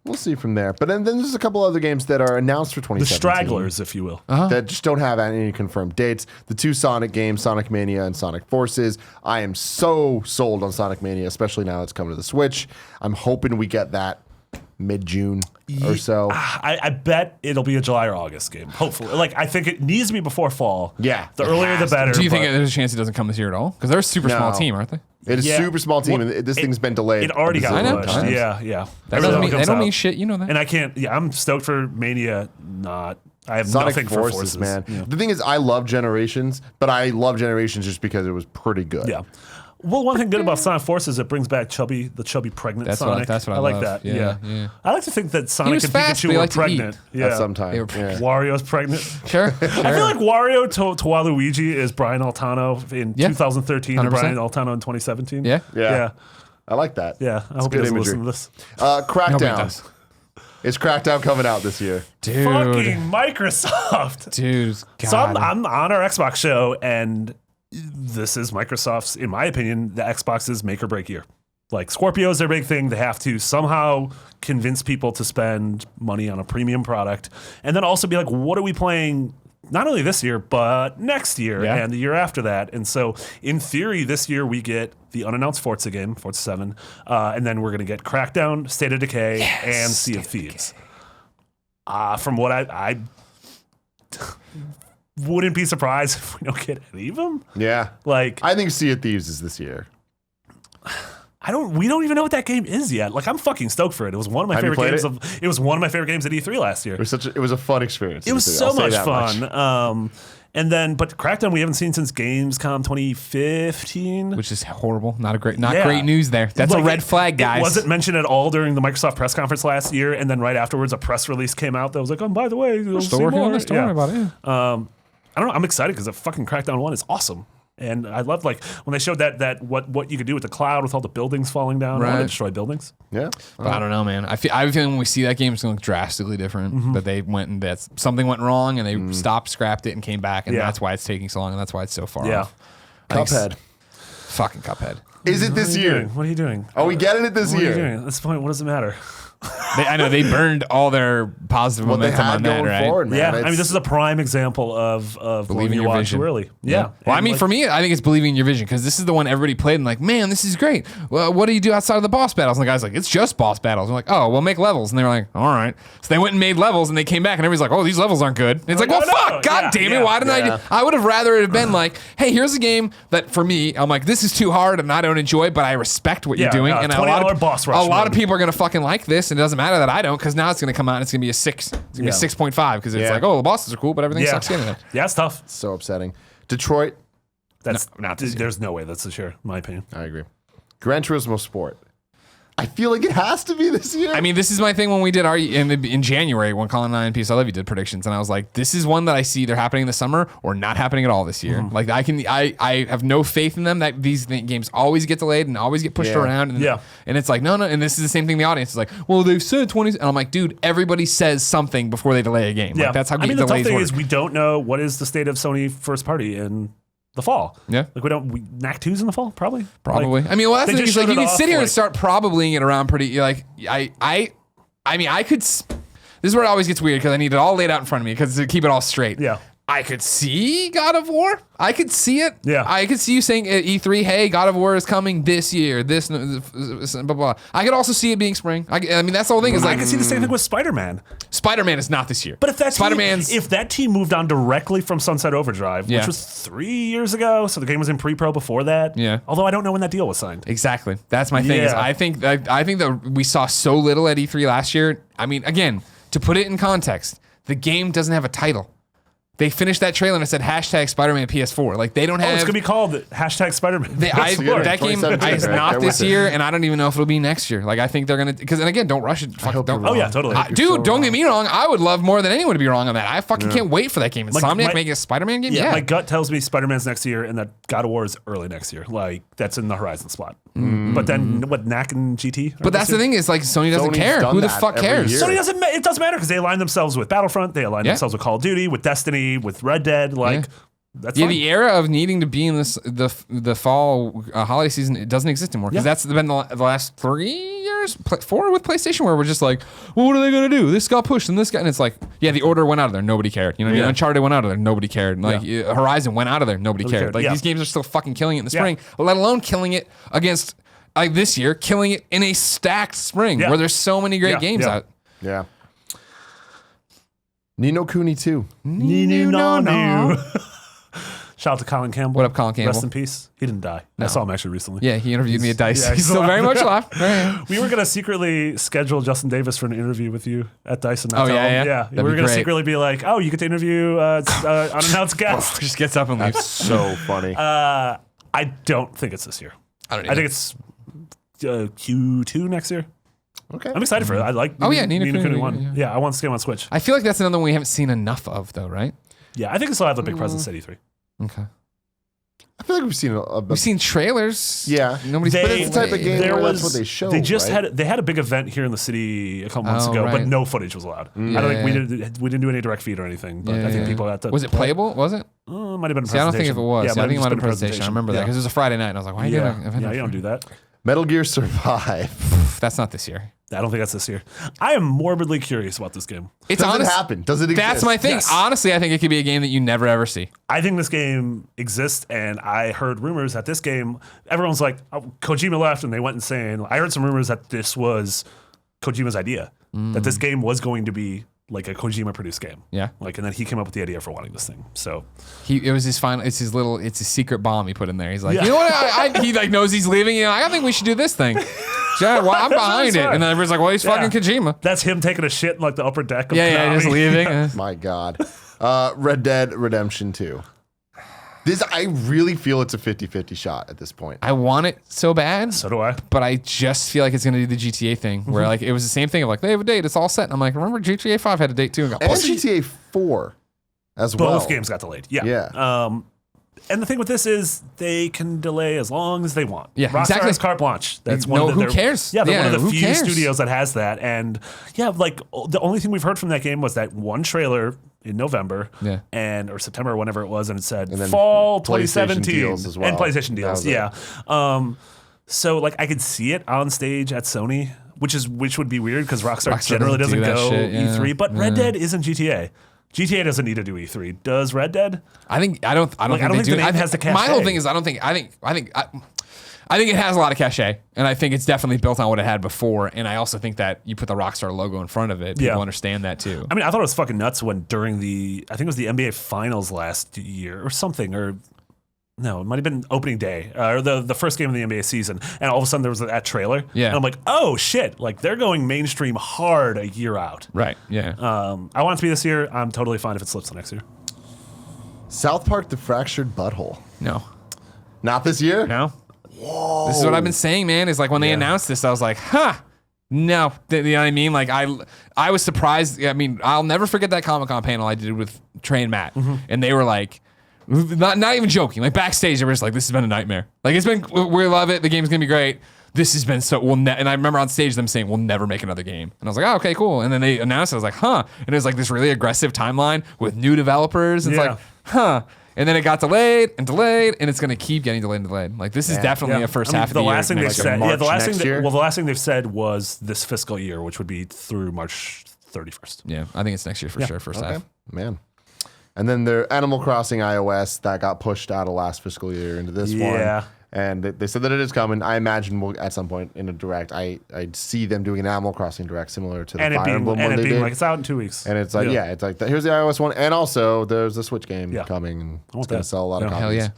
we'll see from there. But then there's a couple other games that are announced for The 2017. stragglers, if you will. That just don't have any confirmed dates. The two Sonic games, Sonic Mania and Sonic Forces. I am so sold on Sonic Mania, especially now it's coming to the Switch. I'm hoping we get that mid-June or so. I bet it'll be a July or August game. Hopefully, I think it needs to be before fall. Yeah, the it earlier the has to. better. Do you think but there's a chance it doesn't come this year at all? Because they're a super small No. team, aren't they? It is Yeah. super small team, Well, and this thing's been delayed. it already a got bazillion know, pushed? times. Yeah. That Everything doesn't mean, comes they don't out. mean shit. You know that. And I can't. Yeah, I'm stoked for Mania. I have Sonic nothing Forces, for Forces, man. Yeah. The thing is, I love Generations, but I love Generations just because it was pretty good. Yeah. Well, one thing good about Sonic Forces, it brings back the chubby pregnant That's what I- Sonic. that's what I like love. that. Yeah, Yeah. yeah. I like to think that Sonic was and fast, but Pikachu he were liked to eat. pregnant. At Yeah. some time. They were- Yeah. Wario's pregnant. Sure. I feel like Wario to Waluigi is Brian Altano in Yeah. 2013 and 100%. Brian Altano in 2017. Yeah. Yeah. Yeah. I like that. Yeah. I hope he good doesn't imagery. listen to this. Nobody Crackdown. does. Is Crackdown coming out this year? Dude. Fucking Microsoft. Dude. God. So I'm on our Xbox show, and this is Microsoft's, in my opinion, the Xbox's make or break year. Scorpio is their big thing. They have to somehow convince people to spend money on a premium product, and then also be like, what are we playing? Not only this year, but next year Yeah. and the year after that. And so, in theory, this year we get the unannounced Forza game, Forza 7, and then we're going to get Crackdown, State of Decay, and Sea of Thieves. From what I wouldn't be surprised if we don't get any of them. Yeah. Like, I think Sea of Thieves is this year. we don't even know what that game is yet. I'm fucking stoked for it. It was one of my Have you favorite played games it was one of my favorite games at E3 last year. It was a fun experience. It was I'll so say much that fun. And then, but Crackdown we haven't seen since Gamescom 2015. Which is horrible. Not great Yeah. news there. That's a red flag, guys. It wasn't mentioned at all during the Microsoft press conference last year, and then right afterwards, a press release came out that was like, "Oh, by the way, you'll Still see working more." on this. Don't worry about it. Yeah. I don't know. I'm excited because the fucking Crackdown 1 is awesome. And I love when they showed that what you could do with the cloud with all the buildings falling down. I want Right. to destroy buildings. Yeah. But I don't know, man. I have a feeling when we see that game, it's going to look drastically different. That they went and something went wrong, and they stopped, scrapped it, and came back, and Yeah. that's why it's taking so long, and that's why it's so far Yeah. off. I think Cuphead. Fucking Cuphead. Is it this year? What are you doing? Are we getting it this What are you year? doing? At this point, what does it matter? I know they burned all their positive What they momentum had on that, going right? forward, man. Yeah, I mean, It's- this is a prime example of Believing when you your watch vision. too early. Yeah. Well, I And, mean, for me, I think it's believing in your vision because this is the one everybody played and like, man, this is great. Well, what do you do outside of the boss battles? And the guy's like, it's just boss battles. I'm like, oh, well, make levels. And they were like, all right. So they went and made levels and they came back and everybody's like, oh, these levels aren't good. And it's like, well, Like, oh, no. fuck, god Yeah, damn it. yeah, Why didn't yeah. I would have rather it have been like, hey, here's a game that for me, I'm like, this is too hard and I don't enjoy it, but I respect what you're Yeah, doing. And $20 boss rush a lot of mode. people are going to fucking like this and it doesn't matter that I don't because now it's going to come out and it's going to be a 6. It's going to be Yeah. 6.5 because it's Yeah. like, oh, the bosses are cool, but everything Yeah. sucks in it. Yeah, it's tough. So upsetting. Detroit. That's not this year. There's no way that's this year, in my opinion. I agree. Gran Turismo Sport. I feel like it has to be this year. I mean, this is my thing when we did our in January when Colin and I and Peace I Love You did predictions, and I was like, this is one that I see either happening in the summer or not happening at all this year. Like I have no faith in them that these games always get delayed and always get pushed around. And, and it's like no, and this is the same thing. The audience is like, well, they've said 20, and I'm like, dude, everybody says something before they delay a game. Yeah, Like, that's how I mean, the tough delays thing work. is we don't know what is the state of Sony first party in the fall. Yeah. Like NAC 2's in the fall, probably. Probably. Like, I mean, well, that's they the thing. just Is like showed you it can off, sit here and like- start probablying it around pretty. Like I mean, I could. This is where it always gets weird because I need it all laid out in front of me because to keep it all straight. Yeah. I could see God of War. I could see it. Yeah. I could see you saying at E3, hey, God of War is coming this year. This blah blah. I could also see it being spring. I mean, that's the whole thing. Is I like can see the same thing with Spider-Man. Spider-Man is not this year. But if that Spider-Man's if that team moved on directly from Sunset Overdrive, Yeah. which was 3 years ago, so the game was in pre-pro before that. Yeah. Although I don't know when that deal was signed. Exactly. That's my thing. Is Yeah. I think that we saw so little at E3 last year. I mean, again, to put it in context, the game doesn't have a title. They finished that trailer and it said hashtag Spider-Man PS4. Like they don't have. Oh, it's gonna be called hashtag Spider-Man. that game 2017, is right? not They're this with it. year, and I don't even know if it'll be next year. Like I think they're gonna because and again, don't rush it. Fuck, hope don't. you're Oh yeah, wrong. totally. Dude, don't get me wrong. I would love more than anyone to be wrong on that. I fucking can't wait for that game. Like, Insomniac my- making a Spider-Man game. Yeah, Yeah, my gut tells me Spider-Man's next year and that God of War is early next year. Like that's in the horizon spot. But then what NAC and GT? but that's the thing is like Sony doesn't Sony's care. done Who the that fuck every cares? year. Sony doesn't. It doesn't matter because they align themselves with Battlefront. They align Yeah. themselves with Call of Duty, with Destiny, with Red Dead. Like that's Yeah, fine. the era of needing to be in the fall holiday season, it doesn't exist anymore because that's been the last 3 years, 4 with PlayStation, where we're just like, well, what are they gonna do? This got pushed and this got, and it's like, yeah, the Order went out of there, nobody cared. You know what I mean? Yeah. Uncharted went out of there, nobody cared. Like Horizon went out of there, nobody cared. cared. Like Yeah. these games are still fucking killing it in the Yeah. spring, let alone killing it against like this year, killing it in a stacked spring Yeah. where there's so many great Yeah, games yeah. out. Yeah. Ni no Kuni 2. No. Shout out to Colin Campbell. What up, Colin Campbell? Rest in peace. He didn't die. I saw him actually recently. Yeah, he interviewed me at Dice. yeah, he's he's still alive. very much alive. Right. We were gonna secretly schedule Justin Davis for an interview with you at Dice and not Oh, tell yeah, him. yeah? Yeah, That'd we were be gonna great. secretly be like, oh, you get to interview unannounced guest. Just gets up and leaves. So funny. I don't think it's this year. I don't I think it's Q2 next year. Okay. I'm excited for it. I like. Oh, yeah, Ni Ni no Kuni Kuni, 1. yeah. Yeah, I want this game on Switch. I feel like that's another one we haven't seen enough of, though, right? Yeah, I think this will have a big presence at E3. Okay. I feel like we've seen a We've seen trailers. Yeah. Nobody's But it's the type of game there where was, that's what they show. They just right? had a big event here in the city a couple months Oh, ago, but right. no footage was allowed. I don't think we didn't do any direct feed or anything. But I think people got to. Was it playable? Was it? It might have been a See, I don't think if it was. Yeah, I think it might have been a been presentation. I remember that because it was a Friday night, and I was like, why are you doing an event? Yeah, on you don't do that. Metal Gear Survive. That's not this year. I don't think that's this year. I am morbidly curious about this game. It's Does honest. it happen? Does it exist? That's my thing. Yes. Honestly, I think it could be a game that you never ever see. I think this game exists, and I heard rumors that this game. Everyone's like, oh, Kojima left, and they went insane. I heard some rumors that this was Kojima's idea, that this game was going to be like a Kojima produced game. Yeah. Like, and then he came up with the idea for wanting this thing. So It was his final. It's his secret bomb he put in there. He's like, Yeah. you know what? He like knows he's leaving. You know, I think we should do this thing. Yeah, well, I'm behind it. smart. And then everyone's like, well, he's fucking Kojima. that's him taking a shit in like the upper deck of Yeah, Konami. just leaving. My God. Red Dead Redemption 2. I really feel it's a 50-50 shot at this point. I want it so bad. So do I. But I just feel like it's going to do the GTA thing where like it was the same thing of like they have a date, it's all set. And I'm like, remember GTA 5 had a date too and got And pushed. GTA 4 as well. Both games got delayed. Yeah. Yeah. And the thing with this is they can delay as long as they want. Yeah, Rockstar exactly. has carte blanche. That's No, one of who their, cares? Yeah, they're Yeah, one of the who few cares? studios that has that. And yeah, like the only thing we've heard from that game was that one trailer in November Yeah. or September or whenever it was, and it said And then fall PlayStation 2017 deals as well. and PlayStation That deals. was it. Yeah. So like I could see it on stage at Sony, which would be weird because Rockstar generally doesn't doesn't do that go shit, yeah. E3. But Red Yeah. Dead isn't GTA. GTA doesn't need to do E3. Does Red Dead? I don't think I don't think they do. the name has the My whole cachet. thing is I think it has a lot of cachet, and I think it's definitely built on what it had before. And I also think that you put the Rockstar logo in front of it, people Yeah. understand that too. I mean, I thought it was fucking nuts when during I think it was the NBA Finals last year or something, or no, it might have been opening day or the first game of the NBA season, and all of a sudden there was that trailer. Yeah. And I'm like, oh shit, like they're going mainstream hard a year out. Right? Yeah. I want it to be this year. I'm totally fine if it slips to next year. South Park: The Fractured Butthole. No. Not this year? No. This is what I've been saying, man. Is like when they announced this, I was like, huh. No, you know what I mean? Like I was surprised. I mean, I'll never forget that Comic-Con panel I did with Trey and Matt, and they were like, not even joking. Like backstage, they were just like, "This has been a nightmare. Like it's been. We love it. The game's gonna be great. This has been so. And I remember on stage them saying, "We'll never make another game." And I was like, "Oh, okay, cool." And then they announced it. I was like, "Huh?" And it was like this really aggressive timeline with new developers. And it's like, "Huh." And then it got delayed, and it's going to keep getting delayed and delayed. Like this is definitely a first half of the year. Last thing they said, the last thing they've said was this fiscal year, which would be through March 31st. Yeah, I think it's next year for sure. First half, man. And then the Animal Crossing iOS that got pushed out of last fiscal year into this one. And they said that it is coming. I imagine we'll at some point in a direct. I see them doing an Animal Crossing direct similar to the Fire Emblem one they did. Like it's out in 2 weeks. And it's like it's like here's the iOS one, and also there's a Switch game coming. And it's gonna sell a lot of copies. Hell yeah.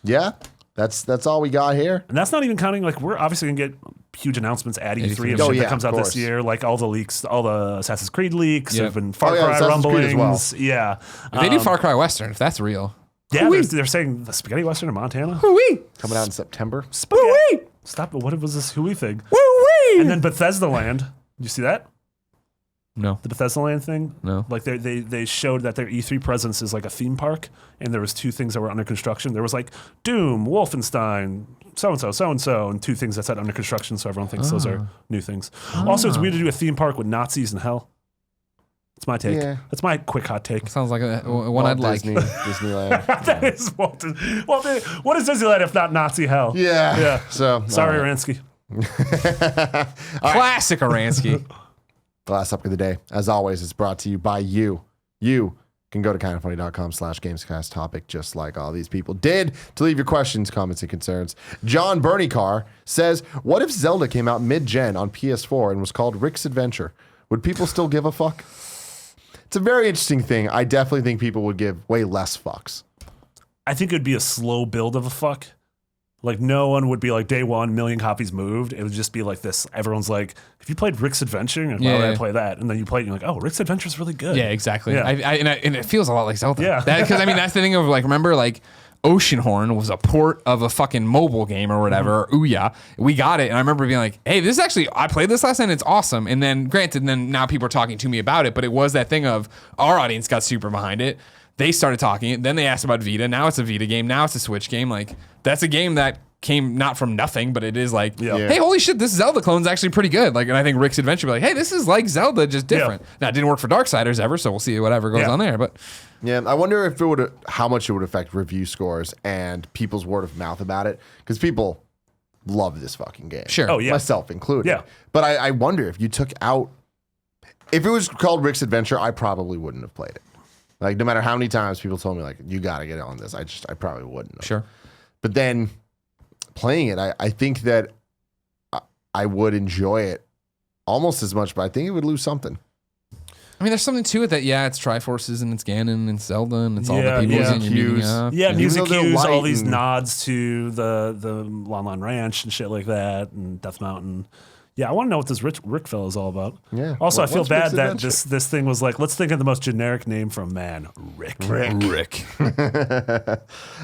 Yeah, that's all we got here. And that's not even counting like we're obviously gonna get huge announcements at E3 of shit that comes out this year, like all the leaks, all the Assassin's Creed leaks, and Far Cry rumblings. Yeah, if they do Far Cry Western, if that's real. Yeah, they're saying the Spaghetti Western in Montana. Hoo-wee. Coming out in September. Spaghetti. Stop it. What was this Hooey thing? Woo-wee. And then Bethesda Land. Did you see that? No. The Bethesda Land thing? No. Like they showed that their E3 presence is like a theme park, and there was 2 things that were under construction. There was like Doom, Wolfenstein, so-and-so, and 2 things that said under construction, so everyone thinks those are new things. Also, it's weird to do a theme park with Nazis in hell. That's my take. Yeah. That's my quick hot take. Sounds like one I'd like. Disneyland. That is Walt Disney. What is Disneyland if not Nazi hell? Yeah. So sorry, Aransky. Classic Aransky. The last topic of the day, as always, is brought to you by you. You can go to kindoffunny.com/Gamescast topic, just like all these people did, to leave your questions, comments, and concerns. John Berniecar says, what if Zelda came out mid-gen on PS4 and was called Rick's Adventure? Would people still give a fuck? It's a very interesting thing. I definitely think people would give way less fucks. I think it would be a slow build of a fuck. Like no one would be like day 1, million copies moved. It would just be like this. Everyone's like, "Have you played Rick's Adventure?" And why would I play that? And then you play it, and you're like, "Oh, Rick's Adventure is really good." Yeah, exactly. Yeah. And it feels a lot like Zelda. Yeah. Because I mean, that's the thing of like, remember like Oceanhorn was a port of a fucking mobile game or whatever. Or Ouya. We got it, and I remember being like, "Hey, this is actually I played this last night. And it's awesome." And then, granted, now people are talking to me about it, but it was that thing of our audience got super behind it. They started talking. Then they asked about Vita. Now it's a Vita game. Now it's a Switch game. Like that's a game that came not from nothing, but it is like, hey, holy shit, this Zelda clone's actually pretty good. Like, and I think Rick's Adventure would be like, hey, this is like Zelda, just different. Now, it didn't work for Darksiders ever, so we'll see whatever goes on there. But yeah, I wonder if it would, how much it would affect review scores and people's word of mouth about it, because people love this fucking game. Sure. Oh, yeah. Myself included. Yeah. But I wonder if you took out, if it was called Rick's Adventure, I probably wouldn't have played it. Like, no matter how many times people told me, like, you got to get on this, I probably wouldn't have. Sure. But then playing it, I think that I would enjoy it almost as much, but I think it would lose something. I mean, there's something to it that, it's Triforces and it's Ganon and Zelda and it's all the people and you're meeting up. Yeah, music cues, all these and nods to the Lon Lon Ranch and shit like that, and Death Mountain. Yeah, I want to know what this Rick fellow is all about. Yeah. Also, I feel What's bad Rick's that this thing was like, let's think of the most generic name for a man. Rick.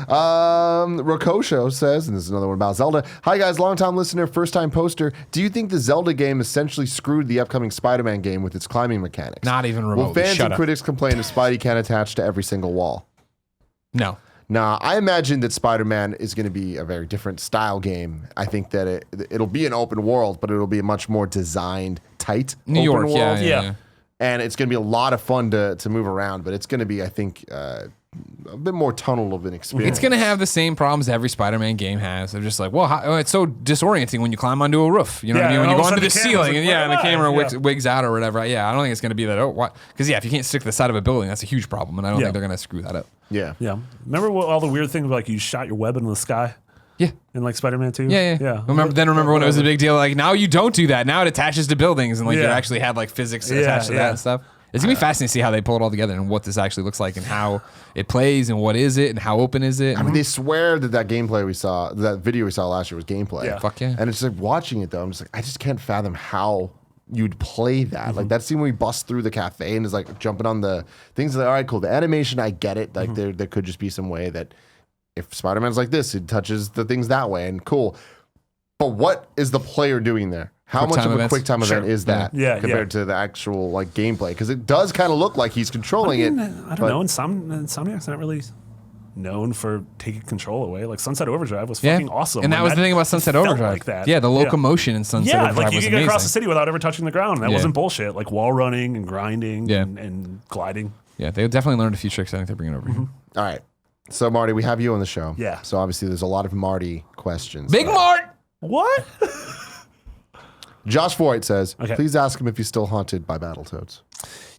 Rokosho says, and this is another one about Zelda. Hi guys, long-time listener, first-time poster. Do you think the Zelda game essentially screwed the upcoming Spider-Man game with its climbing mechanics? Not even remotely. Will fans and critics complain if Spidey can't attach to every single wall? No. Nah, I imagine that Spider-Man is going to be a very different style game. I think that it'll be an open world, but it'll be a much more designed, tight New open York, world. yeah. And it's going to be a lot of fun to move around, but it's going to be, I think, a bit more tunnel of an experience. It's going to have the same problems every Spider-Man game has. They're just like, well, it's so disorienting when you climb onto a roof. You know what I mean? When you go onto the ceiling and the camera wigs out or whatever. Yeah, I don't think it's going to be that. Oh, what? Because if you can't stick to the side of a building, that's a huge problem, and I don't think they're going to screw that up. Yeah. Remember all the weird things like you shot your web into the sky? Yeah. In like Spider-Man 2? Yeah. Remember when it was a big deal? Like now you don't do that. Now it attaches to buildings and like you actually had like physics attached to that and stuff. It's gonna be fascinating to see how they pull it all together and what this actually looks like and how it plays and what is it and how open is it. I mean, they swear that gameplay we saw, that video we saw last year was gameplay. Yeah. Fuck yeah. And it's like watching it though, I'm just like, I just can't fathom how you'd play that. Like that scene where we bust through the cafe and is like jumping on the things. Like, all right, cool. The animation, I get it. Like there could just be some way that if Spider-Man's like this, it touches the things that way, and cool. But what is the player doing there? How much of a quick time event is that compared to the actual like gameplay? Because it does kind of look like he's controlling it. I don't know. Insomniac's not really known for taking control away. Like Sunset Overdrive was fucking awesome. And that was the thing about Sunset Overdrive. Like that. Yeah, the locomotion in Sunset Overdrive like you was could amazing. get across the city without ever touching the ground. That wasn't bullshit. Like wall running and grinding and gliding. Yeah, they definitely learned a few tricks I think they're bringing over here. All right. So, Marty, we have you on the show. Yeah. So, obviously, there's a lot of Marty questions. Big Mart! What? Josh Voigt says, please ask him if he's still haunted by Battletoads.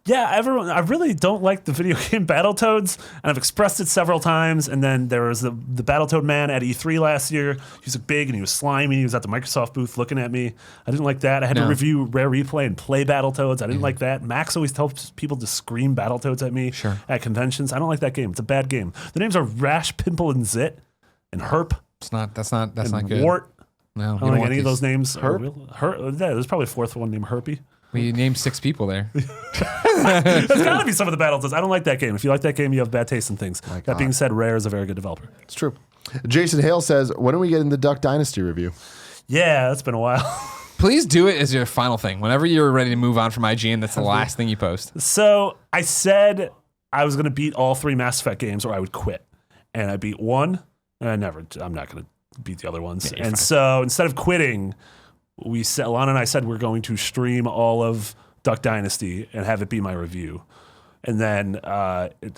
Yeah, I really don't like the video game Battletoads, and I've expressed it several times. And then there was the Battletoad man at E3 last year. He was big and he was slimy. He was at the Microsoft booth looking at me. I didn't like that. I had to review Rare Replay and play Battletoads. I didn't like that. Max always tells people to scream Battletoads at me at conventions. I don't like that game. It's a bad game. The names are Rash, Pimple, and Zit, and Herp. That's not good. Wart. No, I don't like any of those names. Herp? There's probably a fourth one named Herpy. Well, you named 6 people there. There's got to be some of the Battletoads. I don't like that game. If you like that game, you have bad taste in things. That being said, Rare is a very good developer. It's true. Jason Hale says, when are we getting the Duck Dynasty review? Yeah, that's been a while. Please do it as your final thing. Whenever you're ready to move on from IGN, that's the last thing you post. So I said I was going to beat all 3 Mass Effect games or I would quit. And I beat one, and I'm not going to beat the other ones. Yeah, and so instead of quitting, Lana and I said we're going to stream all of Duck Dynasty and have it be my review. And then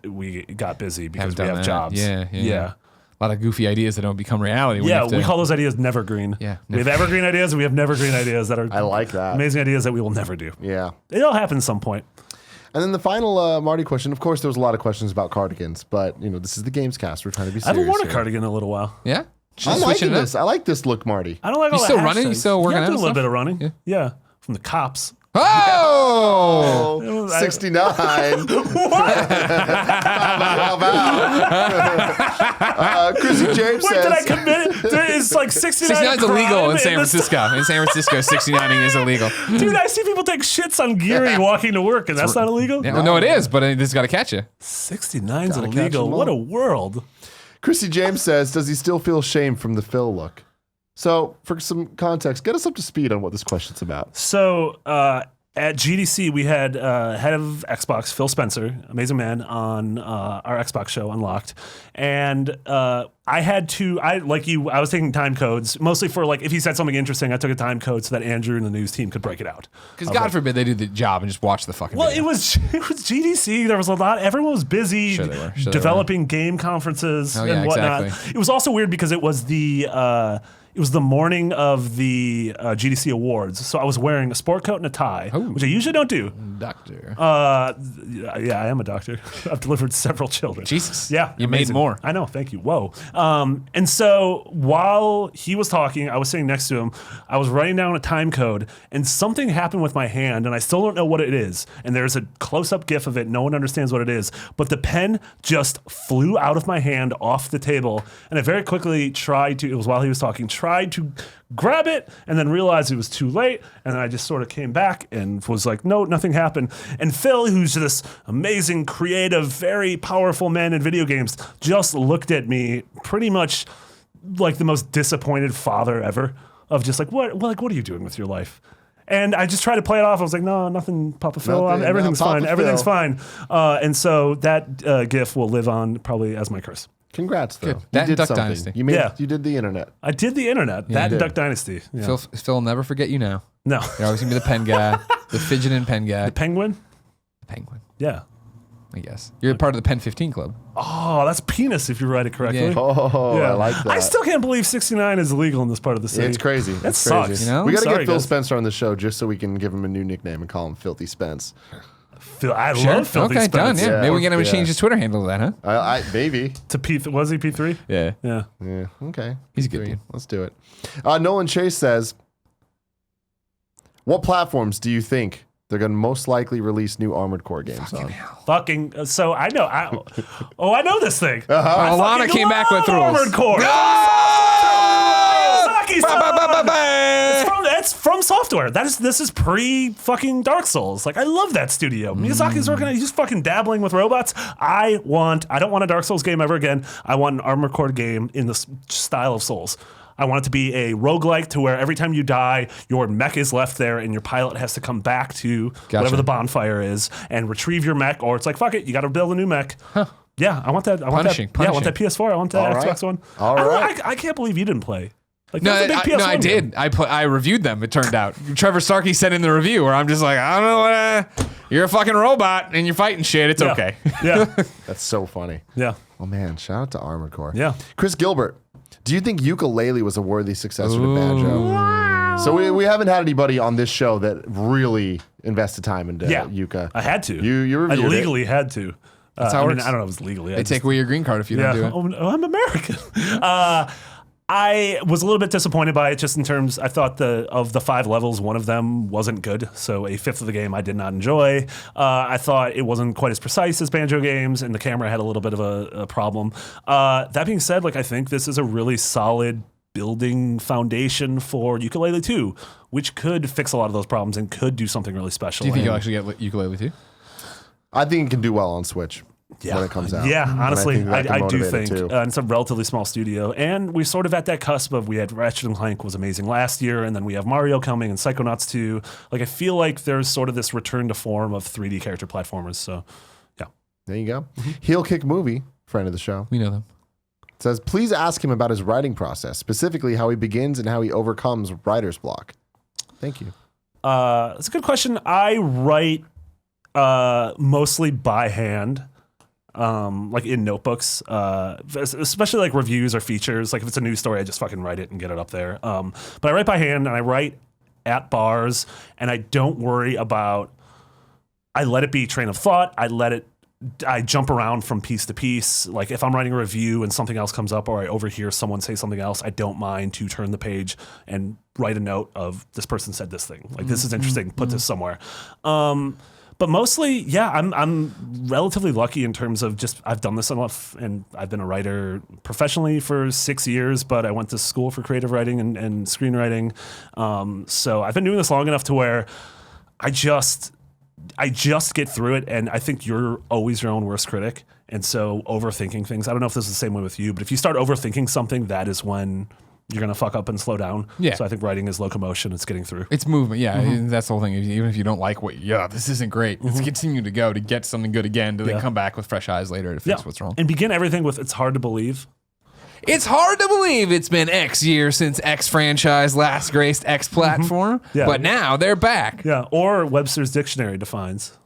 we got busy because we have jobs. Yeah. A lot of goofy ideas that don't become reality. We call those ideas nevergreen. Yeah. We have evergreen ideas and we have nevergreen ideas that are I like that. Amazing ideas that we will never do. Yeah. It'll happen at some point. And then the final Marty question. Of course, there was a lot of questions about cardigans, but this is the Gamescast. We're trying to be serious. I haven't worn a here. cardigan in a little while. Yeah? I'm liking this. I like this look, Marty. I don't like You all still the running? You hashtags. still working I out do a and little stuff? bit of running. Yeah. From the cops. Oh! 69. Chrissy James Wait, says. did I commit it? It's like 69 69 is illegal in San crime Francisco. In San Francisco, 69ing is illegal. Dude, I see people take shits on Geary walking to work, and that's not illegal? Yeah, well, no, it is, but this has got to catch you. 69's Gotta catch illegal. 'em all. What a world. Chrissy James says, does he still feel shame from the Phil look? So, for some context, get us up to speed on what this question's about. So, at GDC, we had head of Xbox, Phil Spencer, amazing man, on our Xbox show, Unlocked. And I was taking time codes, mostly for if he said something interesting, I took a time code so that Andrew and the news team could break it out. Because God forbid they do the job and just watch the fucking Well, video. it was GDC. There was a lot. Everyone was busy Sure they were. Sure they developing game conferences Oh, yeah, and whatnot. exactly. It was also weird because it was the morning of the GDC Awards. So I was wearing a sport coat and a tie, which I usually don't do. Doctor. Yeah, I am a doctor. I've delivered several children. Jesus. Yeah. You made more. I know. Thank you. Whoa. And so while he was talking, I was sitting next to him. I was writing down a time code, and something happened with my hand, and I still don't know what it is. And there's a close-up GIF of it. No one understands what it is. But the pen just flew out of my hand off the table, and I very quickly tried to, it was while he was talking, tried to grab it and then realized it was too late. And then I just sort of came back and was like, no, nothing happened. And Phil, who's this amazing, creative, very powerful man in video games, just looked at me pretty much like the most disappointed father ever of just like, what are you doing with your life? And I just tried to play it off. I was like, no, nothing, Papa Phil. Everything's fine. Everything's fine. And so that GIF will live on probably as my curse. Congrats, though. Good. That you did Duck something. Dynasty. You did the internet. I did the internet. That and Duck Dynasty. Yeah. Phil will never forget you now. No. You're always going to be the pen guy, the fidgeting pen guy. The penguin? The penguin, Yeah. I guess. You're part of the Pen 15 Club. Oh, that's penis if you write it correctly. Yeah. Oh, Yeah. I like that. I still can't believe 69 is illegal in this part of the city. It's crazy. That It's sucks. crazy. You know? We got to Sorry, get Phil guys. Spencer on the show just so we can give him a new nickname and call him Filthy Spence. I love Filthy Okay, Spence. done. Yeah. Yeah. Maybe we can have him Yeah. change his Twitter handle to that, huh? Maybe. To P, was he P3? Yeah. Yeah. Yeah. Okay. He's a good dude. Let's do it. Nolan Chase says, what platforms do you think they're going to most likely release new Armored Core games on? Fucking. So I know. I know this thing. Alana came back with rules. Armored Core. No! Saki-san! It's That's From Software. This is pre fucking Dark Souls. Like, I love that studio. Miyazaki's working on, he's fucking dabbling with robots. I don't want a Dark Souls game ever again. I want an Armored Core game in the style of Souls. I want it to be a roguelike to where every time you die, your mech is left there and your pilot has to come back to whatever the bonfire is and retrieve your mech, or it's like, fuck it, you got to build a new mech. Huh. Yeah, I want that. I want that. Yeah, I want that PS4. I want that Xbox One. All right. I can't believe you didn't play. Like, No, that's a big PS1 I did. I reviewed them. It turned out Trevor Starkey said in the review, where I'm just like, I don't know what. You're a fucking robot and you're fighting shit. It's okay. Yeah. That's so funny. Yeah. Oh man, shout out to Armored Core. Yeah. Chris Gilbert, do you think Yooka-Laylee was a worthy successor to Banjo? So we haven't had anybody on this show that really invested time into Yuka. I had to. You reviewed I legally had to. That's how it works. I don't know if it was legally. They take away your green card if you don't do it. Oh, I'm American. I was a little bit disappointed by it, just in terms, I thought of the 5 levels, one of them wasn't good. So a fifth of the game I did not enjoy. I thought it wasn't quite as precise as Banjo games, and the camera had a little bit of a problem. That being said, like, I think this is a really solid building foundation for Yooka-Laylee 2, which could fix a lot of those problems and could do something really special. Do you think you'll actually get Yooka-Laylee 2? I think it can do well on Switch. When it comes out. Yeah, honestly, I do think. It It's a relatively small studio. And we're sort of at that cusp of, we had Ratchet & Clank was amazing last year, and then we have Mario coming and Psychonauts 2. Like, I feel like there's sort of this return to form of 3D character platformers. So, yeah. There you go. Heel Kick Movie, friend of the show, We know them. says, please ask him about his writing process, specifically how he begins and how he overcomes writer's block. Thank you. It's a good question. I write mostly by hand. Like in notebooks, especially like reviews or features. Like if it's a news story, I just fucking write it and get it up there. But I write by hand and I write at bars, and I don't worry about, I let it be train of thought. I jump around from piece to piece. Like if I'm writing a review and something else comes up, or I overhear someone say something else, I don't mind to turn the page and write a note of, this person said this thing. Like, this is interesting. Put this somewhere. But mostly, yeah, I'm relatively lucky in terms of just, I've done this enough, and I've been a writer professionally for 6 years, but I went to school for creative writing and screenwriting. So I've been doing this long enough to where I just get through it, and I think you're always your own worst critic. And so overthinking things, I don't know if this is the same way with you, but if you start overthinking something, that is when you're going to fuck up and slow down. Yeah. So I think writing is locomotion. It's getting through. It's movement. Yeah. That's the whole thing. Even if you don't like this isn't great. It's continue to go to get something good again, to then come back with fresh eyes later to fix what's wrong. And begin everything with, it's hard to believe. It's hard to believe it's been X years since X franchise last graced X platform, but now they're back. Yeah. Or Webster's Dictionary defines.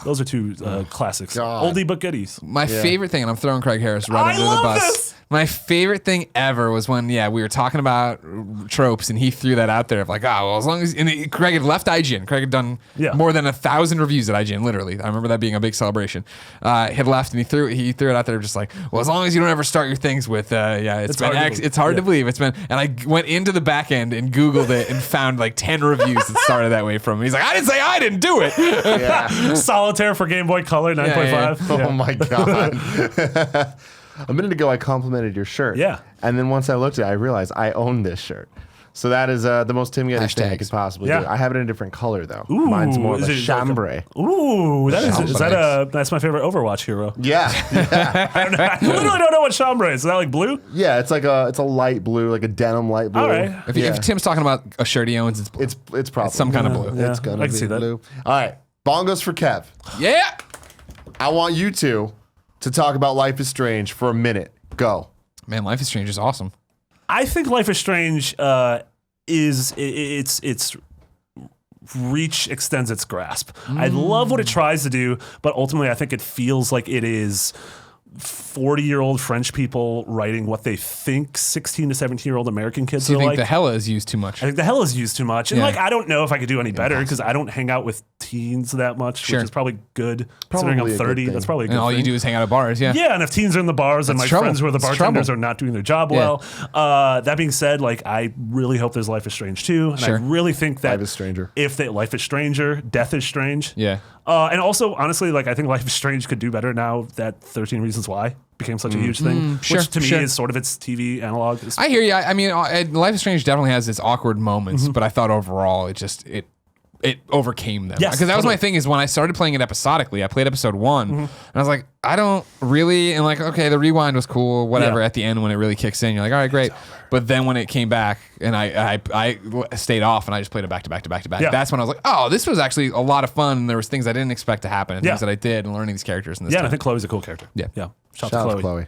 Those are two classics. God. Oldie but goodies. My favorite thing, and I'm throwing Craig Harris right under the bus. This. My favorite thing ever was when, we were talking about tropes, and he threw that out there of like, as long as, Craig had left IGN. Craig had done more than 1,000 reviews at IGN, literally. I remember that being a big celebration. Had left, and he threw it out there just like, well, as long as you don't ever start your things with, it's been X. It's hard to believe. It's been, and I went into the back end and Googled it and found like 10 reviews that started that way from him. He's like, I didn't say I didn't do it. Yeah. Solitaire for Game Boy Color 9.5. Oh my God. A minute ago, I complimented your shirt. Yeah. And then once I looked at it, I realized I own this shirt. So that is the most Tim Gettys thing I could possibly do. I have it in a different color, though. Ooh, mine's more of a chambray. That's my favorite Overwatch hero. Yeah. I literally don't know what chambray is. Is that like blue? Yeah, it's a light blue, like a denim light blue. All right. If Tim's talking about a shirt he owns, It's probably some kind of blue. It's gonna be blue. All right. Bongos for Kev. Yeah. I want you two to talk about Life is Strange for a minute. Go. Man, Life is Strange is awesome. I think Life is Strange its reach extends its grasp. I love what it tries to do, but ultimately I think it feels like it is 40-year-old French people writing what they think 16 to 17-year-old American kids So you are think like. the hella is used too much? I think the hell is used too much. And I don't know if I could do any better because I don't hang out with teens that much, which is probably good. Considering Probably I'm a good 30, thing. that's probably a good And all thing. you do is hang out at bars, Yeah, and if teens are in the bars and my trouble. friends who are the It's bartenders trouble. are not doing their job well. That being said, like I really hope there's Life is Strange too. And I really think that Life is Stranger. If Life is Stranger, Death is Strange. Yeah. And also, honestly, like I think Life is Strange could do better now that 13 Reasons Why became such a huge thing, sure, which to me sure. is sort of its TV analog. I hear you. I mean, Life is Strange definitely has its awkward moments, but I thought overall it overcame them. Yes, Because that was totally. my thing is when I started playing it episodically, I played episode 1 and I was like, I don't really, and like, okay, the rewind was cool, whatever. Yeah. At the end when it really kicks in, you're like, all right, great. But then when it came back and I stayed off and I just played it back to back to back to back, Yeah. that's when I was like, oh, this was actually a lot of fun. And there was things I didn't expect to happen and Yeah. things that I did and learning these characters and this Yeah, and I stuff. think Chloe's a cool character. Yeah. Yeah. Shout Shout out out to to Chloe.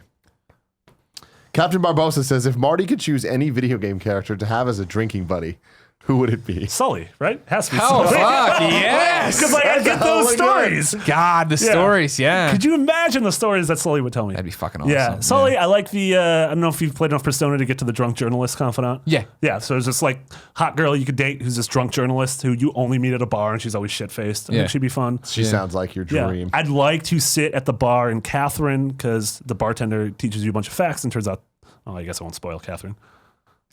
Captain Barbosa says, if Marty could choose any video game character to have as a drinking buddy, who would it be? Sully, right? Has to be Oh, Sully. fuck, yes. Because like, I get those stories. God, the stories, yeah. Could you imagine the stories that Sully would tell me? That'd be fucking awesome. Yeah, Sully, I like the, I don't know if you've played enough Persona to get to the drunk journalist confidant. Yeah. Yeah, so it's just like hot girl you could date who's this drunk journalist who you only meet at a bar and she's always shit-faced. I Yeah. think she'd be fun. She sounds like your Yeah, dream. I'd like to sit at the bar in Catherine because the bartender teaches you a bunch of facts and turns out, oh, I guess I won't spoil Catherine.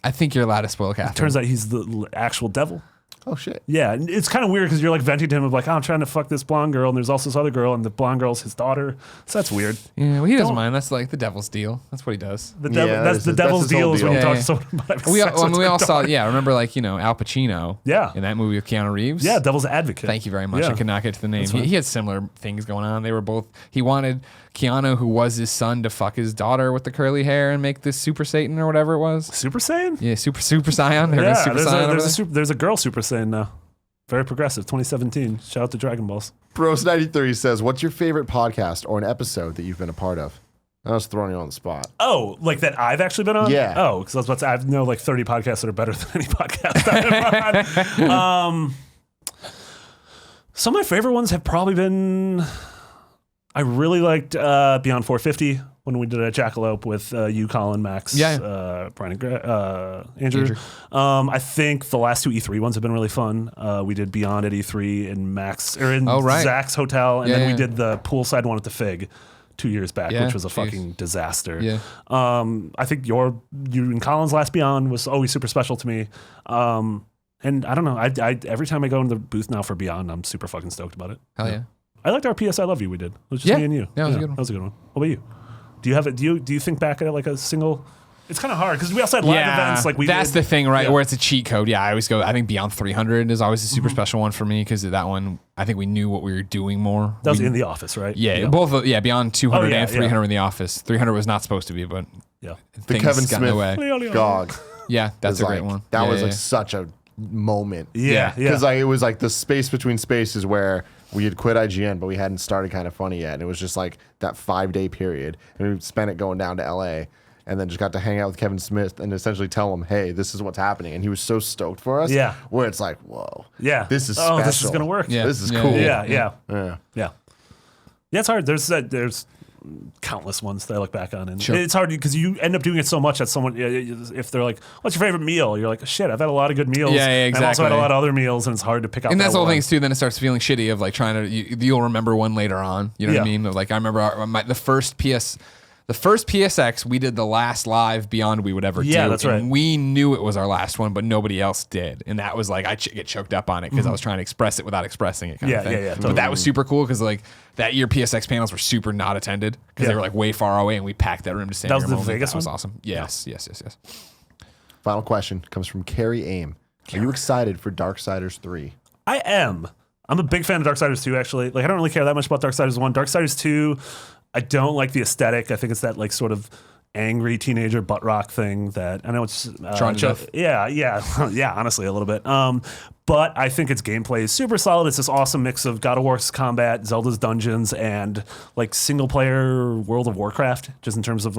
I think you're allowed to spoil Catherine. Turns out he's the actual devil. Oh, shit. Yeah, and it's kind of weird because you're like venting to him of like, oh, I'm trying to fuck this blonde girl, and there's also this other girl, and the blonde girl's his daughter. So that's weird. Yeah, well, he doesn't Don't- mind. That's like the devil's deal. That's what he does. The devil, Yeah, that's the that's devil's his whole deal is when deal. you Yeah, talk to someone about having We, sex all, I with mean, we their all saw, daughter. yeah, remember like, you know, Al Pacino Yeah. in that movie with Keanu Reeves? Yeah, devil's advocate. Thank you very much. Yeah. I could not get to the name. fine. He had similar things going on. They were both, he wanted Keanu, who was his son, to fuck his daughter with the curly hair and make this Super Satan or whatever it was. Super Saiyan? Yeah, Super Saiyan. There it Yeah, is, Super there's, Saiyan. over there's a girl Super Saiyan now. Very progressive. 2017. Shout out to Dragon Balls. Bros93 says, what's your favorite podcast or an episode that you've been a part of? I was throwing you on the spot. Oh, like that I've actually been on? Yeah. Oh, because I was about to say, I know like 30 podcasts that are better than any podcast I've been on. Some of my favorite ones have probably been, I really liked Beyond 450 when we did a Jackalope with you, Colin, Max, Yeah. Brian, and Andrew. I think the last two E3 ones have been really fun. We did Beyond at E3 in Max, or in right. Zach's hotel, and Yeah, then we yeah. did the poolside one at the Fig 2 years back, Yeah, which was a jeez. fucking disaster. Yeah. I think you and Colin's last Beyond was always super special to me. And I don't know, I every time I go into the booth now for Beyond, I'm super fucking stoked about it. Hell yeah. I liked our PS I Love You we did. It was just Yeah. me and you. Yeah, it was a good one. That was a good one. What about you? Do you have it? Do you think back at it like a single? It's kind of hard because we also had live events like we. That's did. the thing, right? Yeah. Where it's a cheat code. Yeah, I always go. I think Beyond 300 is always a super special one for me because that one, I think we knew what we were doing more. That was We- in the office, right? Yeah, both. Yeah, Beyond 200 Oh, yeah, and 300 yeah. in the office. 300 was not supposed to be, but Yeah. The things Kevin got in the Smith way. GOG. Yeah, that's was a great like- one. That Yeah, was yeah, like yeah. such a moment. Yeah. Yeah. Because like it was like the space between spaces where we had quit IGN, but we hadn't started Kind of Funny yet. And it was just like that 5-day period. And we spent it going down to LA and then just got to hang out with Kevin Smith and essentially tell him, hey, this is what's happening. And he was so stoked for us. Yeah. Where it's like, whoa. Yeah. This is Oh, special. this is gonna work. Yeah. This is Yeah, cool. Yeah. Yeah. Yeah. Yeah. It's hard. There's countless ones that I look back on, and Sure. it's hard because you end up doing it so much that someone, if they're like, "What's your favorite meal?" You're like, "Shit, I've had a lot of good meals." Yeah, And I've also had a exactly. lot of other meals, and it's hard to pick out. And that's that the whole one. thing too. Then it starts feeling shitty of like trying to. You'll remember one later on. You know what I Yeah. mean? Like I remember the first PSX. We did the last live Beyond we would ever do. Yeah, that's right. And we knew it was our last one, but nobody else did. And that was like I get choked up on it because I was trying to express it without expressing it. Kind Yeah, of thing. yeah, yeah, But totally. that was super cool because like that year PSX panels were super not attended because Yeah. they were like way far away, and we packed that room to stand. That was room the only. Vegas That was one? awesome. Yes. Final question comes from Carrie Aim. Are you excited for Darksiders 3? I am. I'm a big fan of Darksiders 2, actually. Like, I don't really care that much about Darksiders 1. Darksiders 2, I don't like the aesthetic. I think it's that, like, sort of angry teenager butt rock thing that I know it's Drawn to death. yeah, honestly, a little bit. But I think its gameplay is super solid. It's this awesome mix of God of War's combat, Zelda's dungeons, and like single player World of Warcraft, just in terms of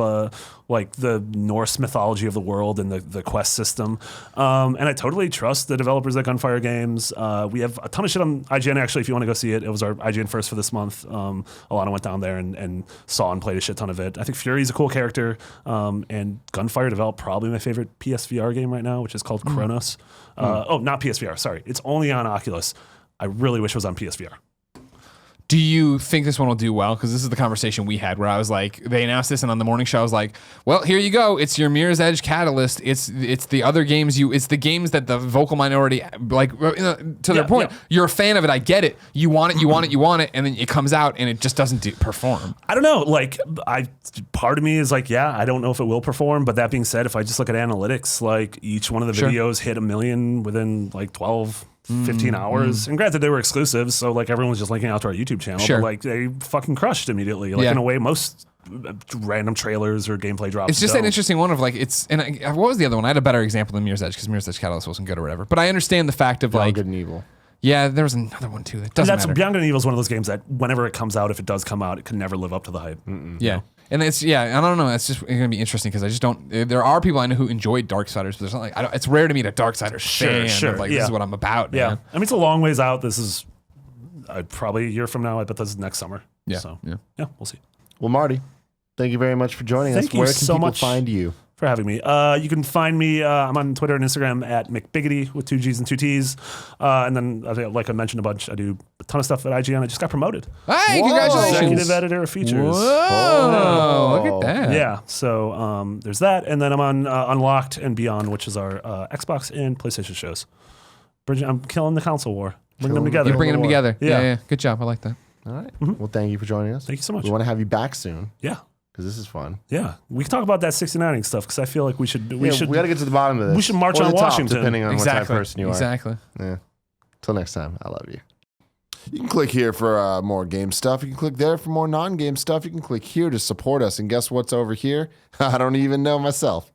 like the Norse mythology of the world and the quest system. And I totally trust the developers at Gunfire Games. We have a ton of shit on IGN, actually, if you want to go see it. It was our IGN first for this month. Alana went down there and saw and played a shit ton of it. I think Fury's a cool character. And Gunfire developed probably my favorite PSVR game right now, which is called Chronos. Oh, not PSVR, sorry. It's only on Oculus. I really wish it was on PSVR. Do you think this one will do well? Because this is the conversation we had where I was like, they announced this, and on the morning show I was like, well, here you go. It's your Mirror's Edge Catalyst. It's the other games it's the games that the vocal minority, like, to their point, you're a fan of it. I get it. You want it, you want it, you want it, and then it comes out and it just doesn't perform. I don't know. Like, part of me is like, yeah, I don't know if it will perform. But that being said, if I just look at analytics, like each one of the videos hit 1 million within like 12, 15 hours. And granted, they were exclusives, so like everyone was just linking out to our YouTube channel. But like they fucking crushed immediately. Like in a way, most random trailers or gameplay drops. It's just an interesting one of like what was the other one? I had a better example than Mirror's Edge because Mirror's Edge Catalyst wasn't good or whatever. But I understand the fact of like Good and Evil. Yeah, there was another one too that doesn't matter. Beyond Good and Evil is one of those games that whenever it comes out, if it does come out, it can never live up to the hype. Yeah. And I don't know. It's just going to be interesting because I just don't. There are people I know who enjoy Darksiders, but there's not like it's rare to meet a Darksiders fan. Of like this is what I'm about. Yeah, man. I mean it's a long ways out. This is probably a year from now. I bet this is next summer. Yeah, so yeah, we'll see. Well, Marty, thank you very much for joining us. Where can people find you? For having me. You can find me, I'm on Twitter and Instagram at McBiggity with 2 G's and 2 T's. And then, like I mentioned a bunch, I do a ton of stuff at IGN. I just got promoted. Hey, congratulations. Executive editor of features. Whoa, look at that. Yeah, so there's that. And then I'm on Unlocked and Beyond, which is our Xbox and PlayStation shows. I'm killing the console war. Bringing them together. You're bringing them together. Yeah. Yeah. Good job. I like that. All right. Well, thank you for joining us. Thank you so much. We want to have you back soon. Yeah. Because this is fun. Yeah, we can talk about that 69ing stuff because I feel like we should. We got to get to the bottom of this. We should march or on the top, Washington, depending on what type of person you are. Exactly. Yeah. Till next time, I love you. You can click here for more game stuff. You can click there for more non-game stuff. You can click here to support us. And guess what's over here? I don't even know myself.